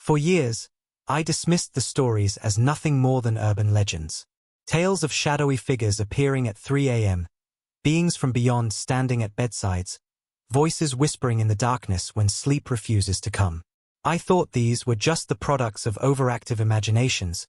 For years, I dismissed the stories as nothing more than urban legends. Tales of shadowy figures appearing at 3 a.m., beings from beyond standing at bedsides, voices whispering in the darkness when sleep refuses to come. I thought these were just the products of overactive imaginations,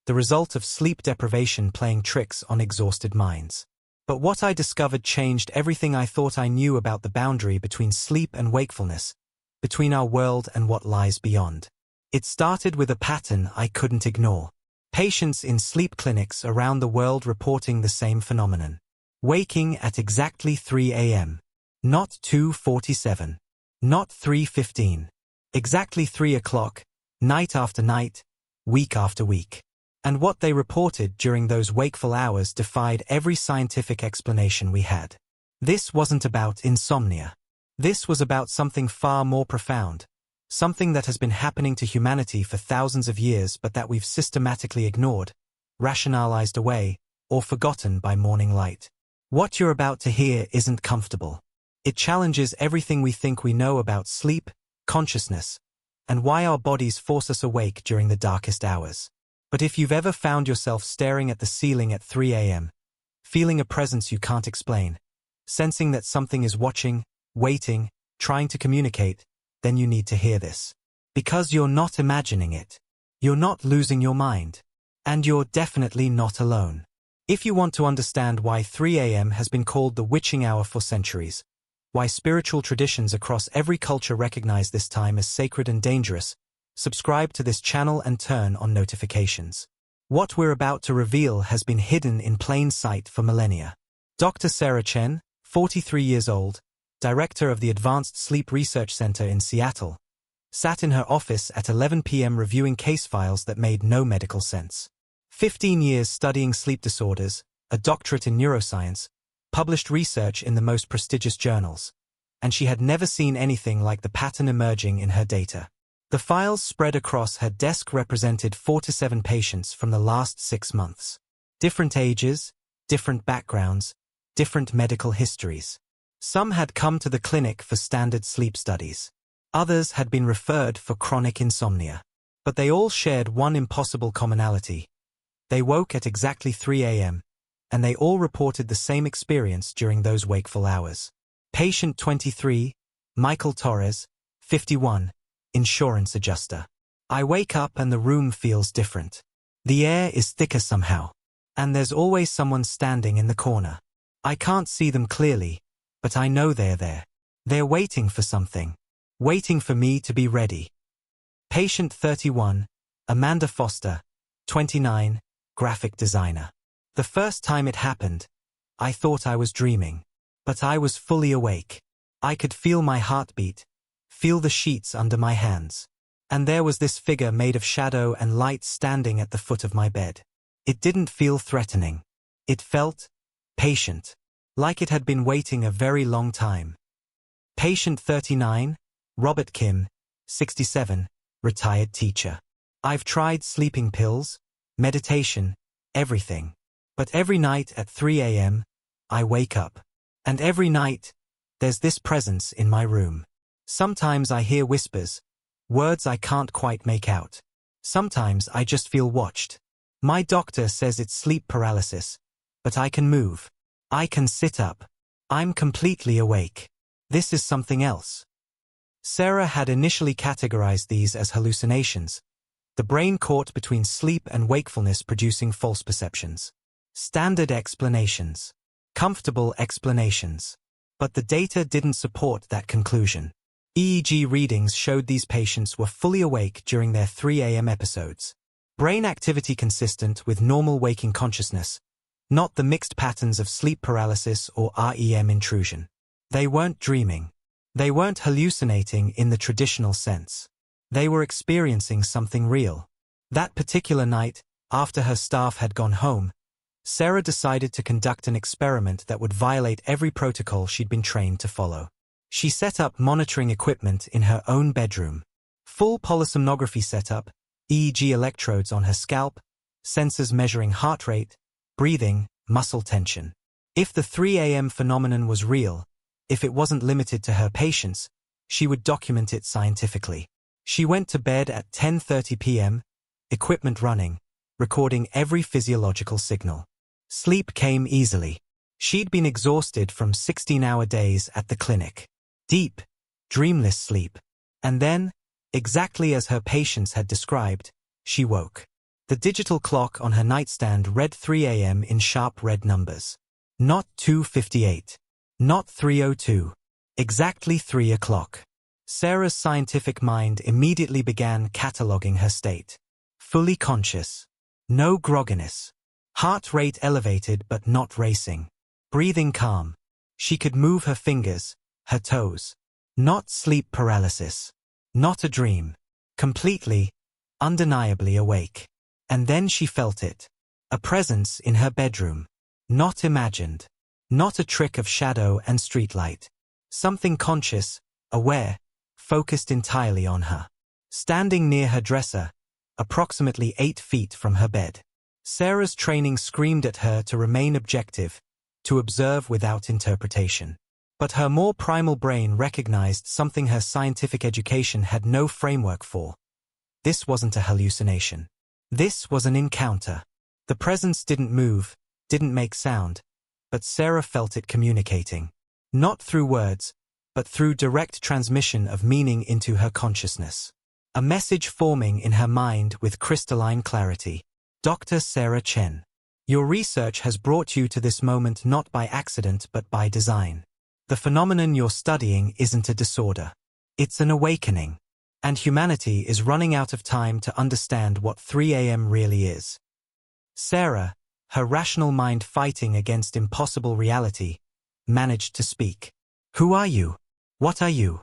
the result of sleep deprivation playing tricks on exhausted minds. But what I discovered changed everything I thought I knew about the boundary between sleep and wakefulness, between our world and what lies beyond. It started with a pattern I couldn't ignore. Patients in sleep clinics around the world reporting the same phenomenon. Waking at exactly 3 a.m. Not 2:47. Not 3:15. Exactly 3 o'clock, night after night, week after week. And what they reported during those wakeful hours defied every scientific explanation we had. This wasn't about insomnia. This was about something far more profound. Something that has been happening to humanity for thousands of years but that we've systematically ignored, rationalized away, or forgotten by morning light. What you're about to hear isn't comfortable. It challenges everything we think we know about sleep, consciousness, and why our bodies force us awake during the darkest hours. But if you've ever found yourself staring at the ceiling at 3 a.m., feeling a presence you can't explain, sensing that something is watching, waiting, trying to communicate, then you need to hear this. Because you're not imagining it. You're not losing your mind. And you're definitely not alone. If you want to understand why 3 a.m. has been called the witching hour for centuries, why spiritual traditions across every culture recognize this time as sacred and dangerous, subscribe to this channel and turn on notifications. What we're about to reveal has been hidden in plain sight for millennia. Dr. Sarah Chen, 43 years old, director of the Advanced Sleep Research Center in Seattle, sat in her office at 11 p.m. reviewing case files that made no medical sense. 15 years studying sleep disorders, a doctorate in neuroscience, published research in the most prestigious journals, and she had never seen anything like the pattern emerging in her data. The files spread across her desk represented 4 to 7 patients from the last 6 months. Different ages, different backgrounds, different medical histories. Some had come to the clinic for standard sleep studies. Others had been referred for chronic insomnia. But they all shared one impossible commonality. They woke at exactly 3 a.m., and they all reported the same experience during those wakeful hours. Patient 23, Michael Torres, 51, insurance adjuster. I wake up and the room feels different. The air is thicker somehow. And there's always someone standing in the corner. I can't see them clearly, but I know they're there. They're waiting for something. Waiting for me to be ready. Patient 31, Amanda Foster, 29, graphic designer. The first time it happened, I thought I was dreaming. But I was fully awake. I could feel my heartbeat, feel the sheets under my hands. And there was this figure made of shadow and light standing at the foot of my bed. It didn't feel threatening. It felt patient. Like it had been waiting a very long time. Patient 39, Robert Kim, 67, retired teacher. I've tried sleeping pills, meditation, everything. But every night at 3 a.m., I wake up. And every night, there's this presence in my room. Sometimes I hear whispers, words I can't quite make out. Sometimes I just feel watched. My doctor says it's sleep paralysis, but I can move. I can sit up. I'm completely awake. This is something else. Sarah had initially categorized these as hallucinations, the brain caught between sleep and wakefulness producing false perceptions. Standard explanations. Comfortable explanations. But the data didn't support that conclusion. EEG readings showed these patients were fully awake during their 3 a.m. episodes. Brain activity consistent with normal waking consciousness, not the mixed patterns of sleep paralysis or REM intrusion. They weren't dreaming. They weren't hallucinating in the traditional sense. They were experiencing something real. That particular night, after her staff had gone home, Sarah decided to conduct an experiment that would violate every protocol she'd been trained to follow. She set up monitoring equipment in her own bedroom. Full polysomnography setup, EEG electrodes on her scalp, sensors measuring heart rate, breathing, muscle tension. If the 3 a.m. phenomenon was real, if it wasn't limited to her patients, she would document it scientifically. She went to bed at 10:30 p.m., equipment running, recording every physiological signal. Sleep came easily. She'd been exhausted from 16-hour days at the clinic. Deep, dreamless sleep. And then, exactly as her patients had described, she woke. The digital clock on her nightstand read 3 a.m. in sharp red numbers. Not 2:58. Not 3:02. Exactly 3 o'clock. Sarah's scientific mind immediately began cataloging her state. Fully conscious. No grogginess. Heart rate elevated but not racing. Breathing calm. She could move her fingers, her toes. Not sleep paralysis. Not a dream. Completely, undeniably awake. And then she felt it. A presence in her bedroom. Not imagined. Not a trick of shadow and streetlight. Something conscious, aware, focused entirely on her. Standing near her dresser, approximately 8 feet from her bed. Sarah's training screamed at her to remain objective, to observe without interpretation. But her more primal brain recognized something her scientific education had no framework for. This wasn't a hallucination. This was an encounter. The presence didn't move, didn't make sound, but Sarah felt it communicating. Not through words, but through direct transmission of meaning into her consciousness. A message forming in her mind with crystalline clarity. Dr. Sarah Chen. Your research has brought you to this moment not by accident but by design. The phenomenon you're studying isn't a disorder. It's an awakening. And humanity is running out of time to understand what 3 a.m. really is. Sarah, her rational mind fighting against impossible reality, managed to speak. Who are you? What are you?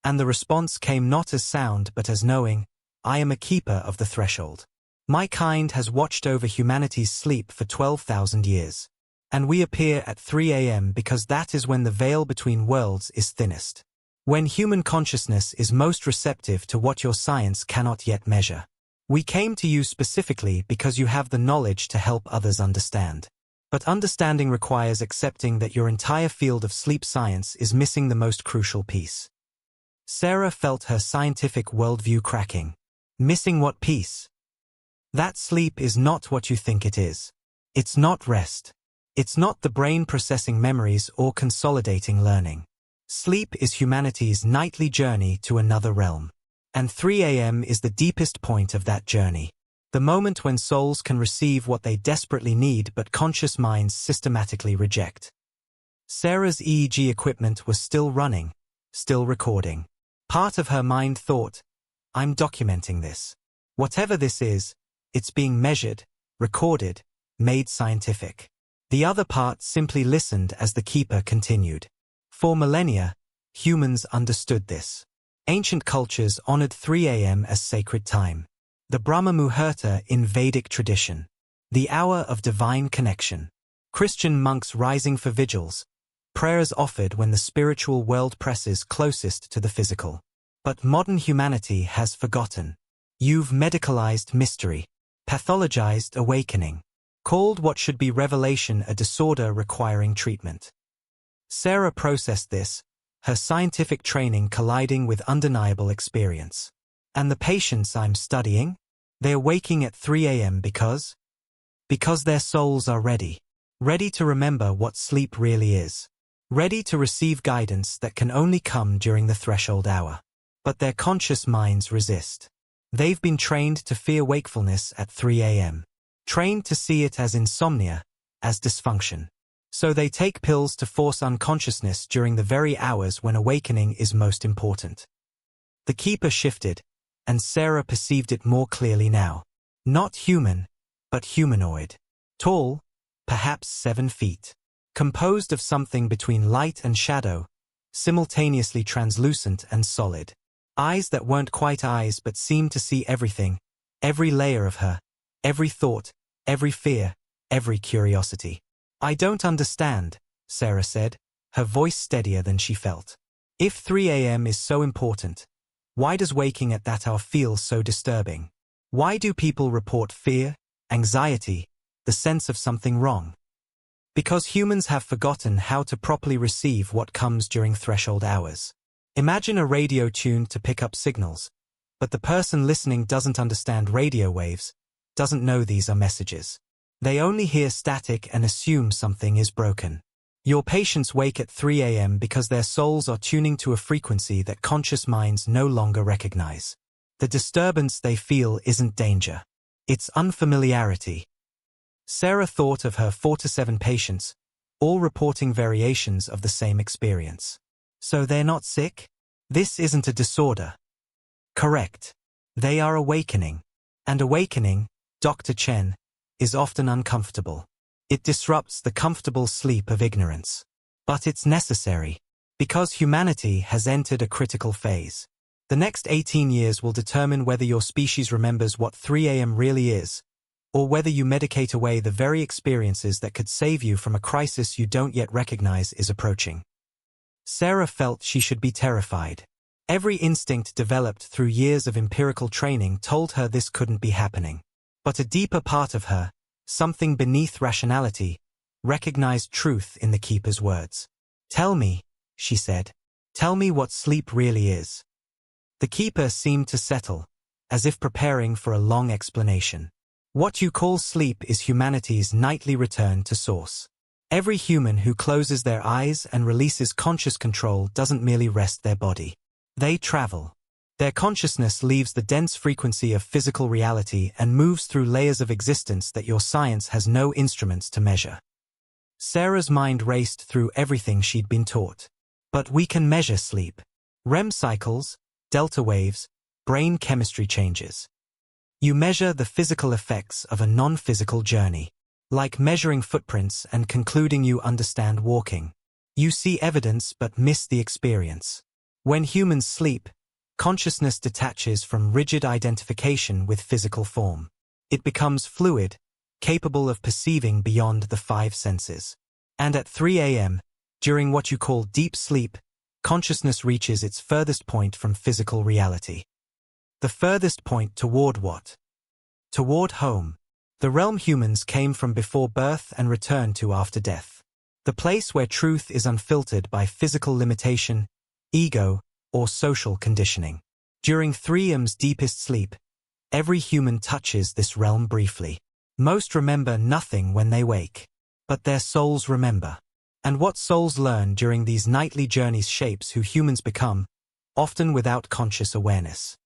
And the response came not as sound but as knowing, I am a keeper of the threshold. My kind has watched over humanity's sleep for 12,000 years. And we appear at 3 a.m. because that is when the veil between worlds is thinnest. When human consciousness is most receptive to what your science cannot yet measure. We came to you specifically because you have the knowledge to help others understand. But understanding requires accepting that your entire field of sleep science is missing the most crucial piece. Sarah felt her scientific worldview cracking. Missing what piece? That sleep is not what you think it is. It's not rest. It's not the brain processing memories or consolidating learning. Sleep is humanity's nightly journey to another realm. And 3 a.m. is the deepest point of that journey. The moment when souls can receive what they desperately need but conscious minds systematically reject. Sarah's EEG equipment was still running, still recording. Part of her mind thought, I'm documenting this. Whatever this is, it's being measured, recorded, made scientific. The other part simply listened as the keeper continued. For millennia, humans understood this. Ancient cultures honored 3 a.m. as sacred time. The Brahma Muhurta in Vedic tradition. The hour of divine connection. Christian monks rising for vigils. Prayers offered when the spiritual world presses closest to the physical. But modern humanity has forgotten. You've medicalized mystery. Pathologized awakening. Called what should be revelation a disorder requiring treatment. Sarah processed this, her scientific training colliding with undeniable experience. And the patients I'm studying? They're waking at 3 a.m. because their souls are ready. Ready to remember what sleep really is. Ready to receive guidance that can only come during the threshold hour. But their conscious minds resist. They've been trained to fear wakefulness at 3 a.m. Trained to see it as insomnia, as dysfunction. So they take pills to force unconsciousness during the very hours when awakening is most important. The keeper shifted, and Sarah perceived it more clearly now. Not human, but humanoid. Tall, perhaps 7 feet. Composed of something between light and shadow, simultaneously translucent and solid. Eyes that weren't quite eyes but seemed to see everything, every layer of her, every thought, every fear, every curiosity. I don't understand, Sarah said, her voice steadier than she felt. If 3 a.m. is so important, why does waking at that hour feel so disturbing? Why do people report fear, anxiety, the sense of something wrong? Because humans have forgotten how to properly receive what comes during threshold hours. Imagine a radio tuned to pick up signals, But the person listening doesn't understand radio waves, doesn't know these are messages. They only hear static and assume something is broken. Your patients wake at 3 a.m. because their souls are tuning to a frequency that conscious minds no longer recognize. The disturbance they feel isn't danger. It's unfamiliarity. Sarah thought of her 4 to 7 patients, all reporting variations of the same experience. So they're not sick? This isn't a disorder. Correct. They are awakening. And awakening, Dr. Chen, is often uncomfortable. It disrupts the comfortable sleep of ignorance. But it's necessary, because humanity has entered a critical phase. The next 18 years will determine whether your species remembers what 3 a.m. really is, or whether you medicate away the very experiences that could save you from a crisis you don't yet recognize is approaching. Sarah felt she should be terrified. Every instinct developed through years of empirical training told her this couldn't be happening. But a deeper part of her, something beneath rationality, recognized truth in the keeper's words. "Tell me," she said. "Tell me what sleep really is." The keeper seemed to settle, as if preparing for a long explanation. What you call sleep is humanity's nightly return to source. Every human who closes their eyes and releases conscious control doesn't merely rest their body. They travel. Their consciousness leaves the dense frequency of physical reality and moves through layers of existence that your science has no instruments to measure. Sarah's mind raced through everything she'd been taught. But we can measure sleep. REM cycles, delta waves, brain chemistry changes. You measure the physical effects of a non-physical journey. Like measuring footprints and concluding you understand walking. You see evidence but miss the experience. When humans sleep, consciousness detaches from rigid identification with physical form. It becomes fluid, capable of perceiving beyond the 5 senses. And at 3 a.m., during what you call deep sleep, consciousness reaches its furthest point from physical reality. The furthest point toward what? Toward home. The realm humans came from before birth and return to after death. The place where truth is unfiltered by physical limitation, ego, or social conditioning. During 3M's deepest sleep, every human touches this realm briefly. Most remember nothing when they wake. But their souls remember. And what souls learn during these nightly journeys shapes who humans become, often without conscious awareness.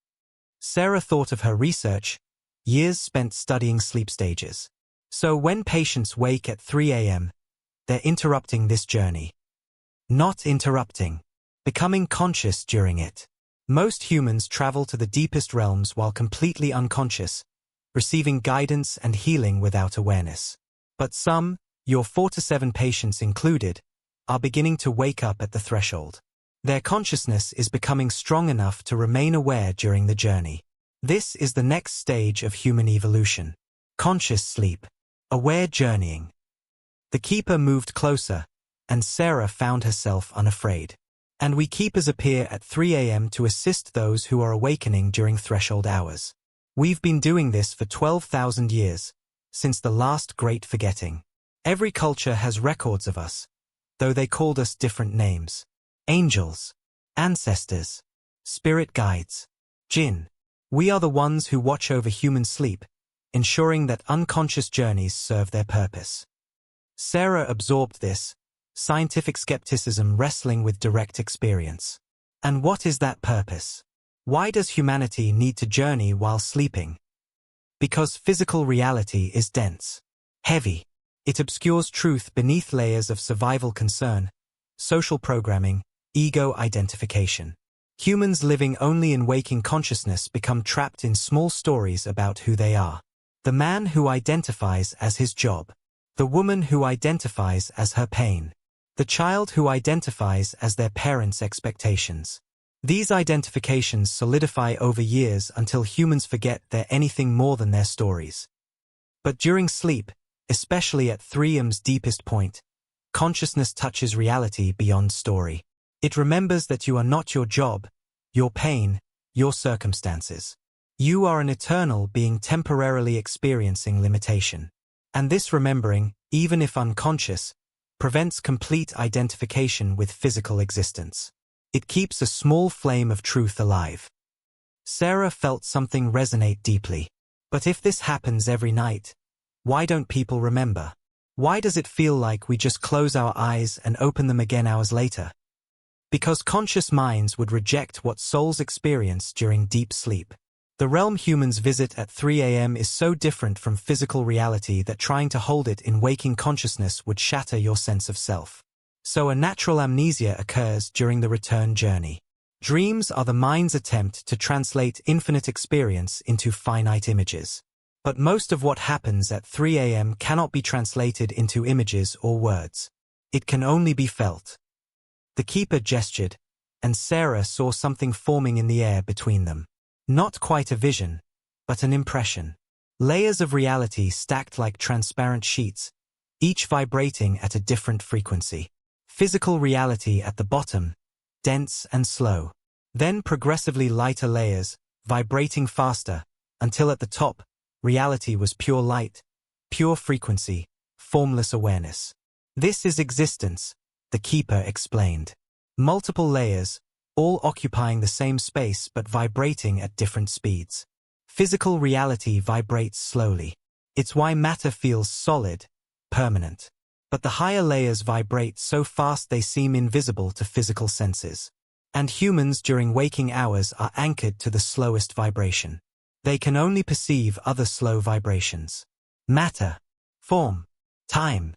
Sarah thought of her research, years spent studying sleep stages. So when patients wake at 3 a.m., they're interrupting this journey. Not interrupting. Becoming conscious during it. Most humans travel to the deepest realms while completely unconscious, receiving guidance and healing without awareness. But some, your 4 to 7 patients included, are beginning to wake up at the threshold. Their consciousness is becoming strong enough to remain aware during the journey. This is the next stage of human evolution. Conscious sleep. Aware journeying. The keeper moved closer, and Sarah found herself unafraid. And we keepers appear at 3 a.m. to assist those who are awakening during threshold hours. We've been doing this for 12,000 years, since the last great forgetting. Every culture has records of us, though they called us different names. Angels, ancestors, spirit guides, jinn. We are the ones who watch over human sleep, ensuring that unconscious journeys serve their purpose. Sarah absorbed this, scientific skepticism wrestling with direct experience. And what is that purpose? Why does humanity need to journey while sleeping? Because physical reality is dense, heavy. It obscures truth beneath layers of survival concern, social programming, ego identification. Humans living only in waking consciousness become trapped in small stories about who they are. The man who identifies as his job. The woman who identifies as her pain. The child who identifies as their parents' expectations. These identifications solidify over years until humans forget they're anything more than their stories. But during sleep, especially at 3M's deepest point, consciousness touches reality beyond story. It remembers that you are not your job, your pain, your circumstances. You are an eternal being temporarily experiencing limitation. And this remembering, even if unconscious, prevents complete identification with physical existence. It keeps a small flame of truth alive. Sarah felt something resonate deeply. But if this happens every night, why don't people remember? Why does it feel like we just close our eyes and open them again hours later? Because conscious minds would reject what souls experience during deep sleep. The realm humans visit at 3 a.m. is so different from physical reality that trying to hold it in waking consciousness would shatter your sense of self. So a natural amnesia occurs during the return journey. Dreams are the mind's attempt to translate infinite experience into finite images. But most of what happens at 3 a.m. cannot be translated into images or words. It can only be felt. The keeper gestured, and Sarah saw something forming in the air between them. Not quite a vision, but an impression. Layers of reality stacked like transparent sheets, each vibrating at a different frequency. Physical reality at the bottom, dense and slow. Then progressively lighter layers, vibrating faster, until at the top, reality was pure light, pure frequency, formless awareness. This is existence, the keeper explained. Multiple layers, all occupying the same space but vibrating at different speeds. Physical reality vibrates slowly. It's why matter feels solid, permanent. But the higher layers vibrate so fast they seem invisible to physical senses. And humans during waking hours are anchored to the slowest vibration. They can only perceive other slow vibrations. Matter, form, time.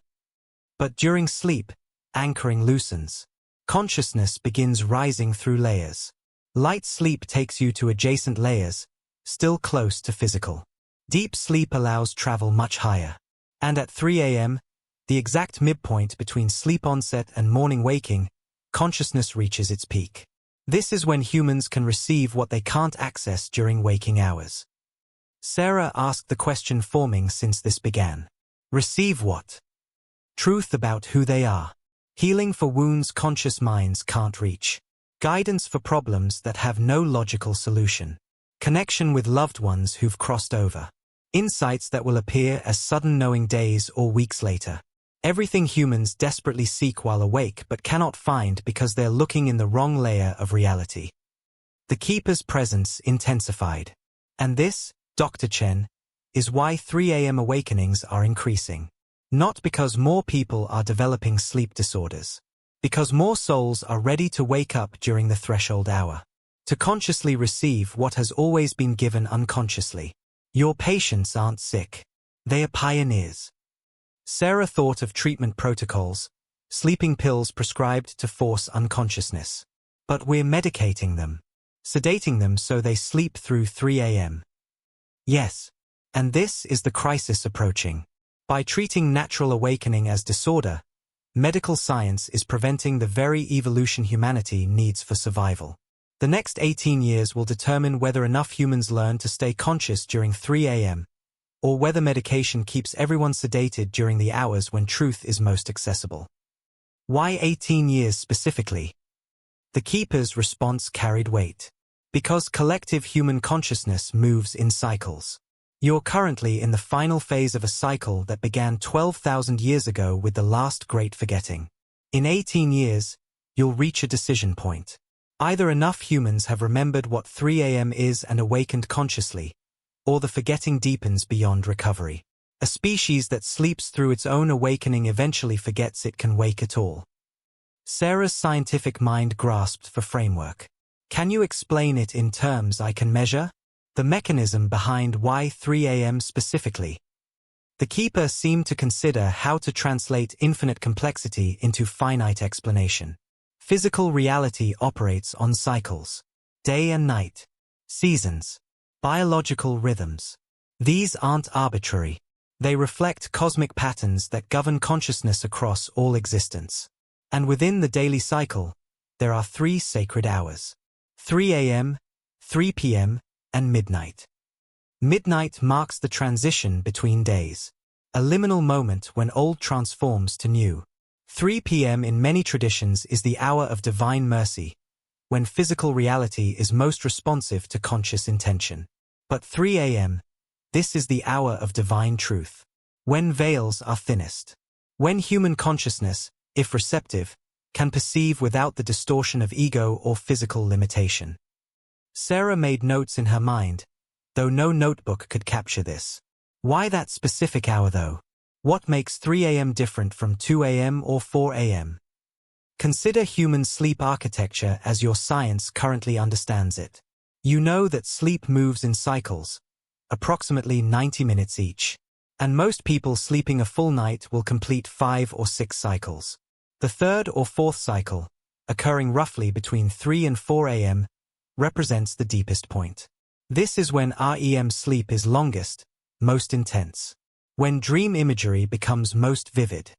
But during sleep, anchoring loosens. Consciousness begins rising through layers. Light sleep takes you to adjacent layers, still close to physical. Deep sleep allows travel much higher. And at 3 a.m., the exact midpoint between sleep onset and morning waking, consciousness reaches its peak. This is when humans can receive what they can't access during waking hours. Sarah asked the question forming since this began. Receive what? Truth about who they are. Healing for wounds conscious minds can't reach. Guidance for problems that have no logical solution. Connection with loved ones who've crossed over. Insights that will appear as sudden knowing days or weeks later. Everything humans desperately seek while awake but cannot find because they're looking in the wrong layer of reality. The keeper's presence intensified. And this, Dr. Chen, is why 3 a.m. awakenings are increasing. Not because more people are developing sleep disorders. Because more souls are ready to wake up during the threshold hour. To consciously receive what has always been given unconsciously. Your patients aren't sick. They are pioneers. Sarah thought of treatment protocols, sleeping pills prescribed to force unconsciousness. But we're medicating them. Sedating them so they sleep through 3 a.m. Yes. And this is the crisis approaching. By treating natural awakening as disorder, medical science is preventing the very evolution humanity needs for survival. The next 18 years will determine whether enough humans learn to stay conscious during 3 a.m., or whether medication keeps everyone sedated during the hours when truth is most accessible. Why 18 years specifically? The keeper's response carried weight. Because collective human consciousness moves in cycles. You're currently in the final phase of a cycle that began 12,000 years ago with the last great forgetting. In 18 years, you'll reach a decision point. Either enough humans have remembered what 3 a.m. is and awakened consciously, or the forgetting deepens beyond recovery. A species that sleeps through its own awakening eventually forgets it can wake at all. Sarah's scientific mind grasped for framework. Can you explain it in terms I can measure? The mechanism behind why 3 a.m. specifically. The keeper seemed to consider how to translate infinite complexity into finite explanation. Physical reality operates on cycles. Day and night. Seasons. Biological rhythms. These aren't arbitrary. They reflect cosmic patterns that govern consciousness across all existence. And within the daily cycle, there are 3 sacred hours. 3 a.m., 3 p.m., and midnight. Midnight marks the transition between days. A liminal moment when old transforms to new. 3 p.m. in many traditions is the hour of divine mercy, when physical reality is most responsive to conscious intention. But 3 a.m., this is the hour of divine truth. When veils are thinnest. When human consciousness, if receptive, can perceive without the distortion of ego or physical limitation. Sarah made notes in her mind, though no notebook could capture this. Why that specific hour though? What makes 3 a.m. different from 2 a.m. or 4 a.m.? Consider human sleep architecture as your science currently understands it. You know that sleep moves in cycles, approximately 90 minutes each. And most people sleeping a full night will complete 5 or 6 cycles. The third or fourth cycle, occurring roughly between 3 and 4 a.m., represents the deepest point. This is when REM sleep is longest, most intense, when dream imagery becomes most vivid.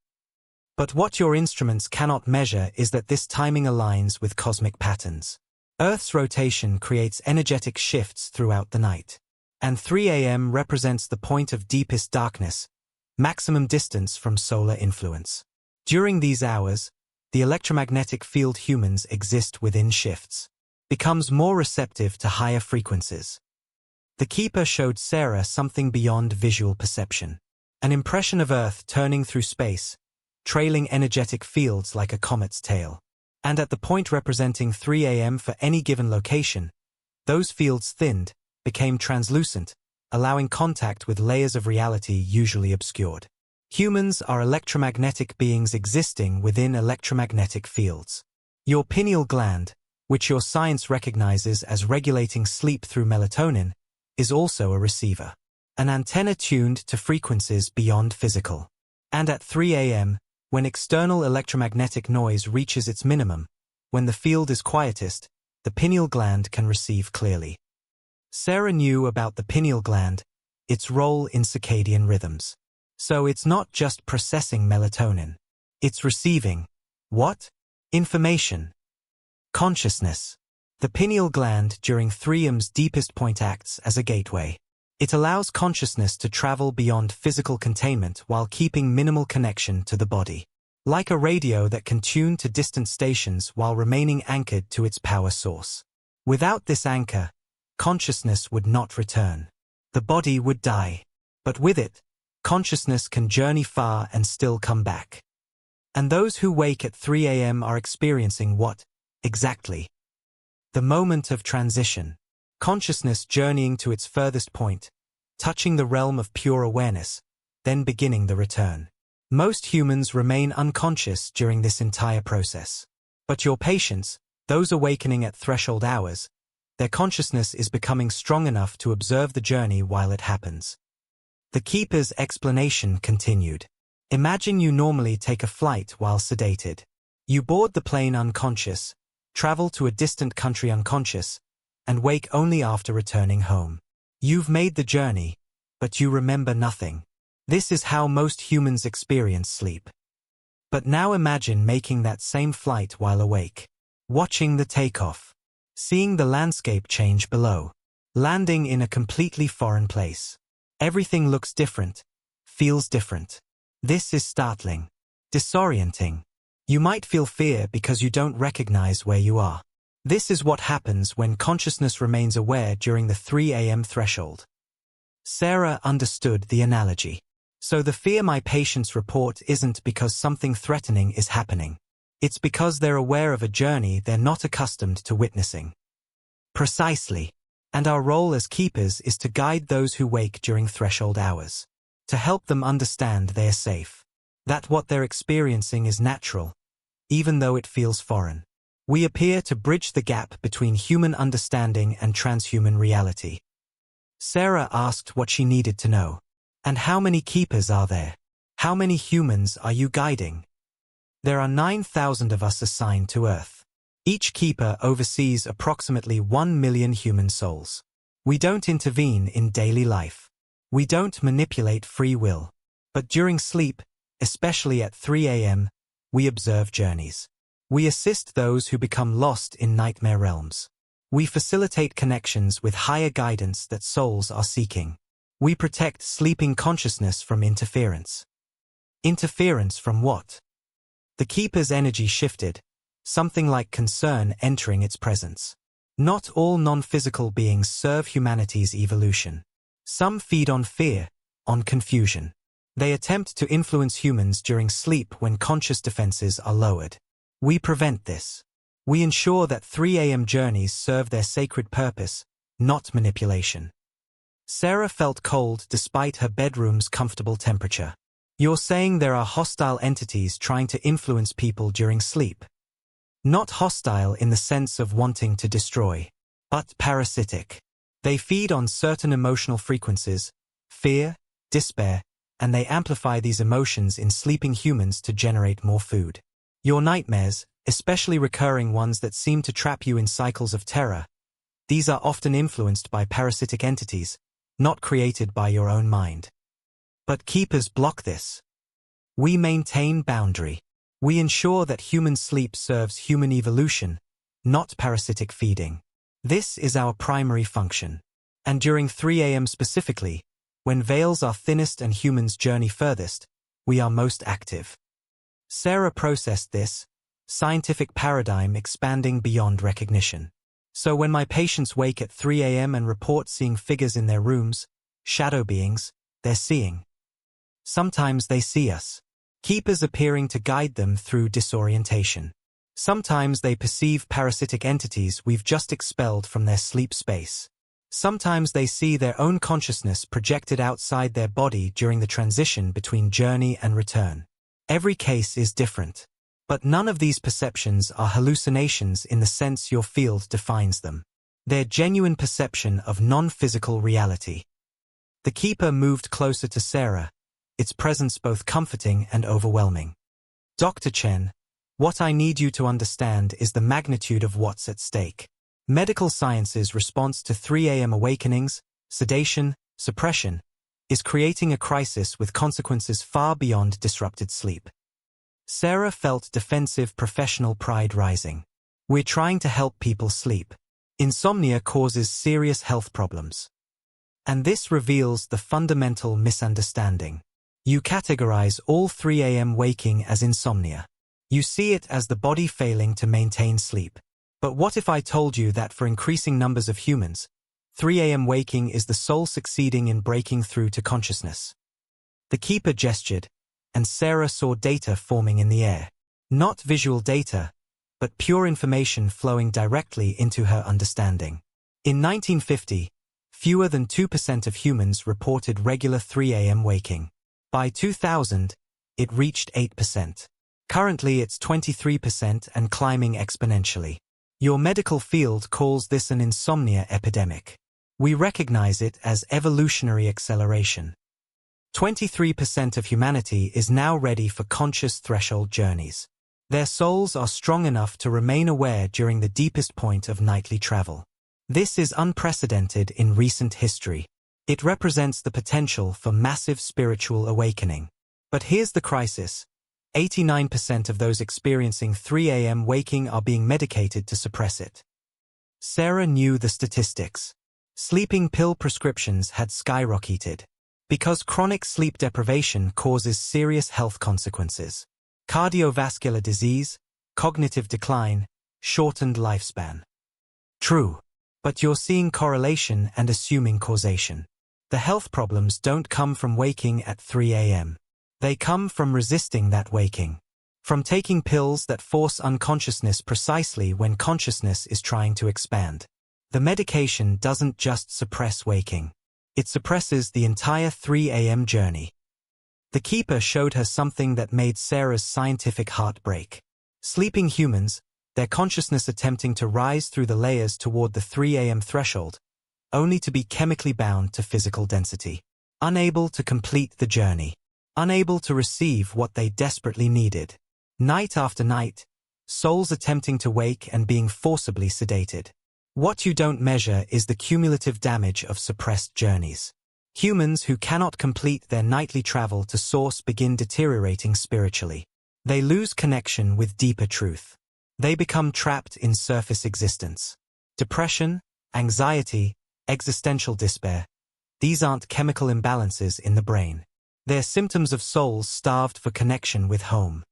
But what your instruments cannot measure is that this timing aligns with cosmic patterns. Earth's rotation creates energetic shifts throughout the night. And 3 a.m. represents the point of deepest darkness, maximum distance from solar influence. During these hours, the electromagnetic field humans exist within shifts, becomes more receptive to higher frequencies. The keeper showed Sarah something beyond visual perception, an impression of Earth turning through space, trailing energetic fields like a comet's tail. And at the point representing 3 a.m. for any given location, those fields thinned, became translucent, allowing contact with layers of reality usually obscured. Humans are electromagnetic beings existing within electromagnetic fields. Your pineal gland, which your science recognizes as regulating sleep through melatonin, is also a receiver, an antenna tuned to frequencies beyond physical. And at 3 a.m., when external electromagnetic noise reaches its minimum, when the field is quietest, the pineal gland can receive clearly. Sarah knew about the pineal gland, its role in circadian rhythms. So it's not just processing melatonin. It's receiving what? Information. Consciousness. The pineal gland during 3M's deepest point acts as a gateway. It allows consciousness to travel beyond physical containment while keeping minimal connection to the body. Like a radio that can tune to distant stations while remaining anchored to its power source. Without this anchor, consciousness would not return. The body would die. But with it, consciousness can journey far and still come back. And those who wake at 3 a.m. are experiencing what, exactly? The moment of transition. Consciousness journeying to its furthest point, touching the realm of pure awareness, then beginning the return. Most humans remain unconscious during this entire process. But your patients, those awakening at threshold hours, their consciousness is becoming strong enough to observe the journey while it happens. The keeper's explanation continued. Imagine you normally take a flight while sedated. You board the plane unconscious, travel to a distant country unconscious, and wake only after returning home. You've made the journey, but you remember nothing. This is how most humans experience sleep. But now imagine making that same flight while awake. Watching the takeoff. Seeing the landscape change below. Landing in a completely foreign place. Everything looks different, feels different. This is startling. Disorienting. You might feel fear because you don't recognize where you are. This is what happens when consciousness remains aware during the 3 a.m. threshold. Sarah understood the analogy. So the fear my patients report isn't because something threatening is happening. It's because they're aware of a journey they're not accustomed to witnessing. Precisely. And our role as keepers is to guide those who wake during threshold hours. To help them understand they are safe. That what they're experiencing is natural, even though it feels foreign. We appear to bridge the gap between human understanding and transhuman reality. Sarah asked what she needed to know. And how many keepers are there? How many humans are you guiding? There are 9,000 of us assigned to Earth. Each keeper oversees approximately 1 million human souls. We don't intervene in daily life. We don't manipulate free will. But during sleep, especially at 3 a.m., we observe journeys. We assist those who become lost in nightmare realms. We facilitate connections with higher guidance that souls are seeking. We protect sleeping consciousness from interference. Interference from what? The keeper's energy shifted, something like concern entering its presence. Not all non-physical beings serve humanity's evolution. Some feed on fear, on confusion. They attempt to influence humans during sleep when conscious defenses are lowered. We prevent this. We ensure that 3 a.m. journeys serve their sacred purpose, not manipulation. Sarah felt cold despite her bedroom's comfortable temperature. You're saying there are hostile entities trying to influence people during sleep. Not hostile in the sense of wanting to destroy, but parasitic. They feed on certain emotional frequencies, fear, despair, and they amplify these emotions in sleeping humans to generate more food. Your nightmares, especially recurring ones that seem to trap you in cycles of terror, these are often influenced by parasitic entities, not created by your own mind. But keepers block this. We maintain boundary. We ensure that human sleep serves human evolution, not parasitic feeding. This is our primary function. And during 3 a.m. specifically, when veils are thinnest and humans journey furthest, we are most active. Sarah processed this scientific paradigm expanding beyond recognition. So when my patients wake at 3 a.m. and report seeing figures in their rooms, shadow beings, they're seeing. Sometimes they see us. Keepers appearing to guide them through disorientation. Sometimes they perceive parasitic entities we've just expelled from their sleep space. Sometimes they see their own consciousness projected outside their body during the transition between journey and return. Every case is different. But none of these perceptions are hallucinations in the sense your field defines them. They're genuine perception of non-physical reality. The keeper moved closer to Sarah, its presence both comforting and overwhelming. Dr. Chen, what I need you to understand is the magnitude of what's at stake. Medical science's response to 3 a.m. awakenings, sedation, suppression, is creating a crisis with consequences far beyond disrupted sleep. Sarah felt defensive professional pride rising. We're trying to help people sleep. Insomnia causes serious health problems. And this reveals the fundamental misunderstanding. You categorize all 3 a.m. waking as insomnia. You see it as the body failing to maintain sleep. But what if I told you that for increasing numbers of humans, 3 a.m. waking is the soul succeeding in breaking through to consciousness? The keeper gestured, and Sarah saw data forming in the air. Not visual data, but pure information flowing directly into her understanding. In 1950, fewer than 2% of humans reported regular 3 a.m. waking. By 2000, it reached 8%. Currently it's 23% and climbing exponentially. Your medical field calls this an insomnia epidemic. We recognize it as evolutionary acceleration. 23% of humanity is now ready for conscious threshold journeys. Their souls are strong enough to remain aware during the deepest point of nightly travel. This is unprecedented in recent history. It represents the potential for massive spiritual awakening. But here's the crisis. 89% of those experiencing 3 a.m. waking are being medicated to suppress it. Sarah knew the statistics. Sleeping pill prescriptions had skyrocketed. Because chronic sleep deprivation causes serious health consequences. Cardiovascular disease, cognitive decline, shortened lifespan. True. But you're seeing correlation and assuming causation. The health problems don't come from waking at 3 a.m. They come from resisting that waking. From taking pills that force unconsciousness precisely when consciousness is trying to expand. The medication doesn't just suppress waking. It suppresses the entire 3 a.m. journey. The keeper showed her something that made Sarah's scientific heart break. Sleeping humans, their consciousness attempting to rise through the layers toward the 3 a.m. threshold, only to be chemically bound to physical density. Unable to complete the journey. Unable to receive what they desperately needed. Night after night, souls attempting to wake and being forcibly sedated. What you don't measure is the cumulative damage of suppressed journeys. Humans who cannot complete their nightly travel to source begin deteriorating spiritually. They lose connection with deeper truth. They become trapped in surface existence. Depression, anxiety, existential despair. These aren't chemical imbalances in the brain. They're symptoms of souls starved for connection with home.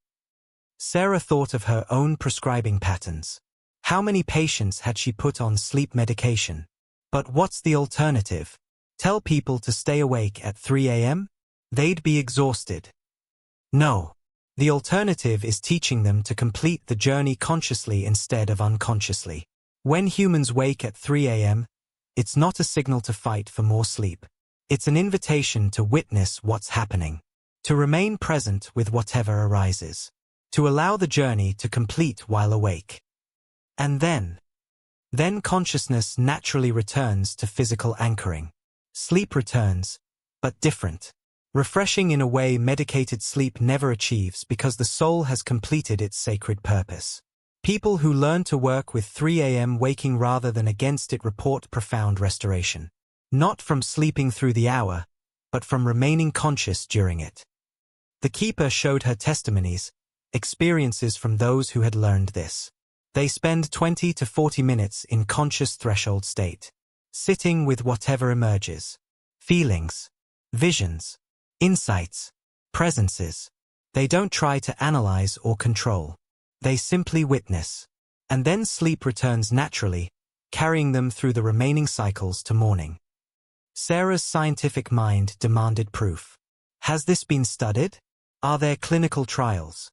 Sarah thought of her own prescribing patterns. How many patients had she put on sleep medication? But what's the alternative? Tell people to stay awake at 3 a.m.? They'd be exhausted. No. The alternative is teaching them to complete the journey consciously instead of unconsciously. When humans wake at 3 a.m., it's not a signal to fight for more sleep. It's an invitation to witness what's happening, to remain present with whatever arises, to allow the journey to complete while awake. And then consciousness naturally returns to physical anchoring. Sleep returns, but different. Refreshing in a way medicated sleep never achieves because the soul has completed its sacred purpose. People who learn to work with 3 a.m. waking rather than against it report profound restoration. Not from sleeping through the hour, but from remaining conscious during it. The keeper showed her testimonies, experiences from those who had learned this. They spend 20 to 40 minutes in conscious threshold state, sitting with whatever emerges. Feelings, visions, insights, presences. They don't try to analyze or control. They simply witness. And then sleep returns naturally, carrying them through the remaining cycles to morning. Sarah's scientific mind demanded proof. Has this been studied? Are there clinical trials?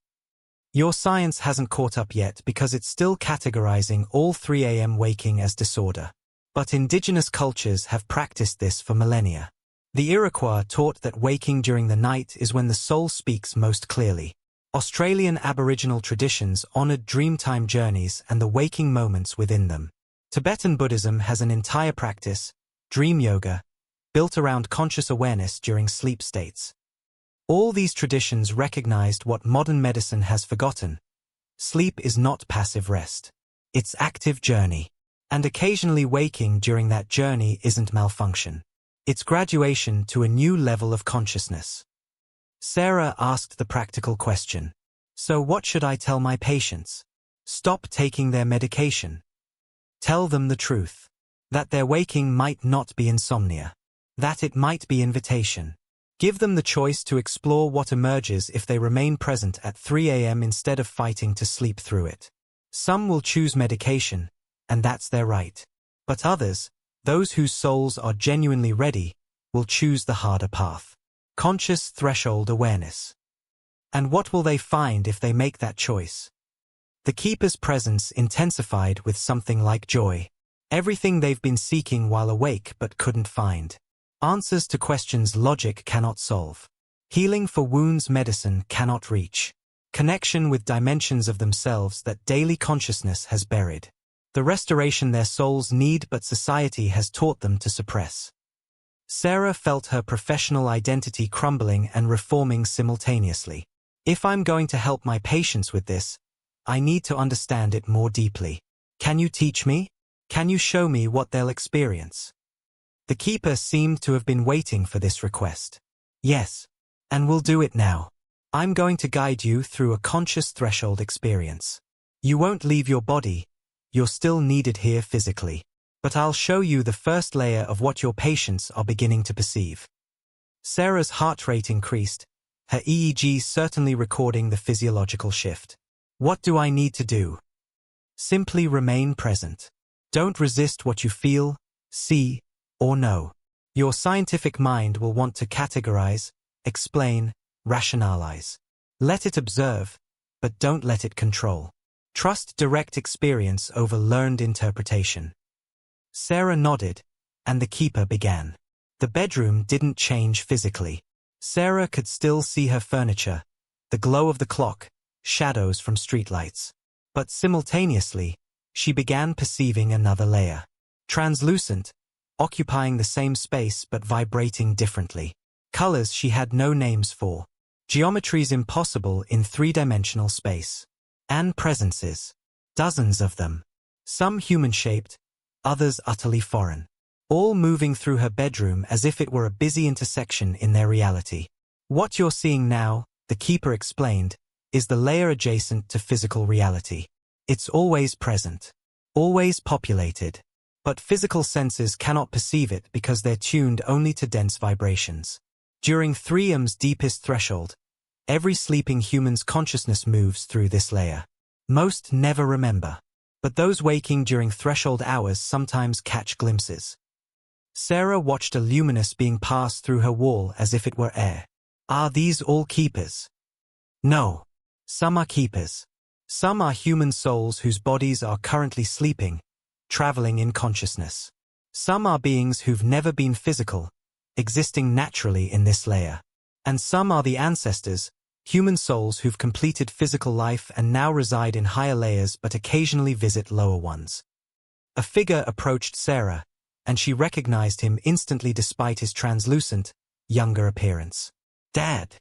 Your science hasn't caught up yet because it's still categorizing all 3 a.m. waking as disorder. But indigenous cultures have practiced this for millennia. The Iroquois taught that waking during the night is when the soul speaks most clearly. Australian Aboriginal traditions honored dreamtime journeys and the waking moments within them. Tibetan Buddhism has an entire practice, dream yoga, built around conscious awareness during sleep states. All these traditions recognized what modern medicine has forgotten. Sleep is not passive rest. It's active journey. And occasionally waking during that journey isn't malfunction. It's graduation to a new level of consciousness. Sarah asked the practical question. So what should I tell my patients? Stop taking their medication. Tell them the truth. That their waking might not be insomnia. That it might be invitation. Give them the choice to explore what emerges if they remain present at 3 a.m. instead of fighting to sleep through it. Some will choose medication, and that's their right. But others, those whose souls are genuinely ready, will choose the harder path. Conscious threshold awareness. And what will they find if they make that choice? The keeper's presence intensified with something like joy. Everything they've been seeking while awake but couldn't find. Answers to questions logic cannot solve. Healing for wounds medicine cannot reach. Connection with dimensions of themselves that daily consciousness has buried. The restoration their souls need but society has taught them to suppress. Sarah felt her professional identity crumbling and reforming simultaneously. If I'm going to help my patients with this, I need to understand it more deeply. Can you teach me? Can you show me what they'll experience? The keeper seemed to have been waiting for this request. Yes, and we'll do it now. I'm going to guide you through a conscious threshold experience. You won't leave your body, you're still needed here physically. But I'll show you the first layer of what your patients are beginning to perceive. Sarah's heart rate increased, her EEG certainly recording the physiological shift. What do I need to do? Simply remain present. Don't resist what you feel, see, or know. Your scientific mind will want to categorize, explain, rationalize. Let it observe, but don't let it control. Trust direct experience over learned interpretation. Sarah nodded, and the keeper began. The bedroom didn't change physically. Sarah could still see her furniture, the glow of the clock, shadows from streetlights. But simultaneously, she began perceiving another layer. Translucent, occupying the same space but vibrating differently. Colors she had no names for. Geometries impossible in three-dimensional space. And presences. Dozens of them. Some human-shaped, others utterly foreign. All moving through her bedroom as if it were a busy intersection in their reality. What you're seeing now, the keeper explained, is the layer adjacent to physical reality. It's always present. Always populated. But physical senses cannot perceive it because they're tuned only to dense vibrations. During 3M's deepest threshold, every sleeping human's consciousness moves through this layer. Most never remember. But those waking during threshold hours sometimes catch glimpses. Sarah watched a luminous being pass through her wall as if it were air. Are these all keepers? No. Some are keepers. Some are human souls whose bodies are currently sleeping, traveling in consciousness. Some are beings who've never been physical, existing naturally in this layer. And some are the ancestors, human souls who've completed physical life and now reside in higher layers but occasionally visit lower ones. A figure approached Sarah, and she recognized him instantly despite his translucent, younger appearance. Dad.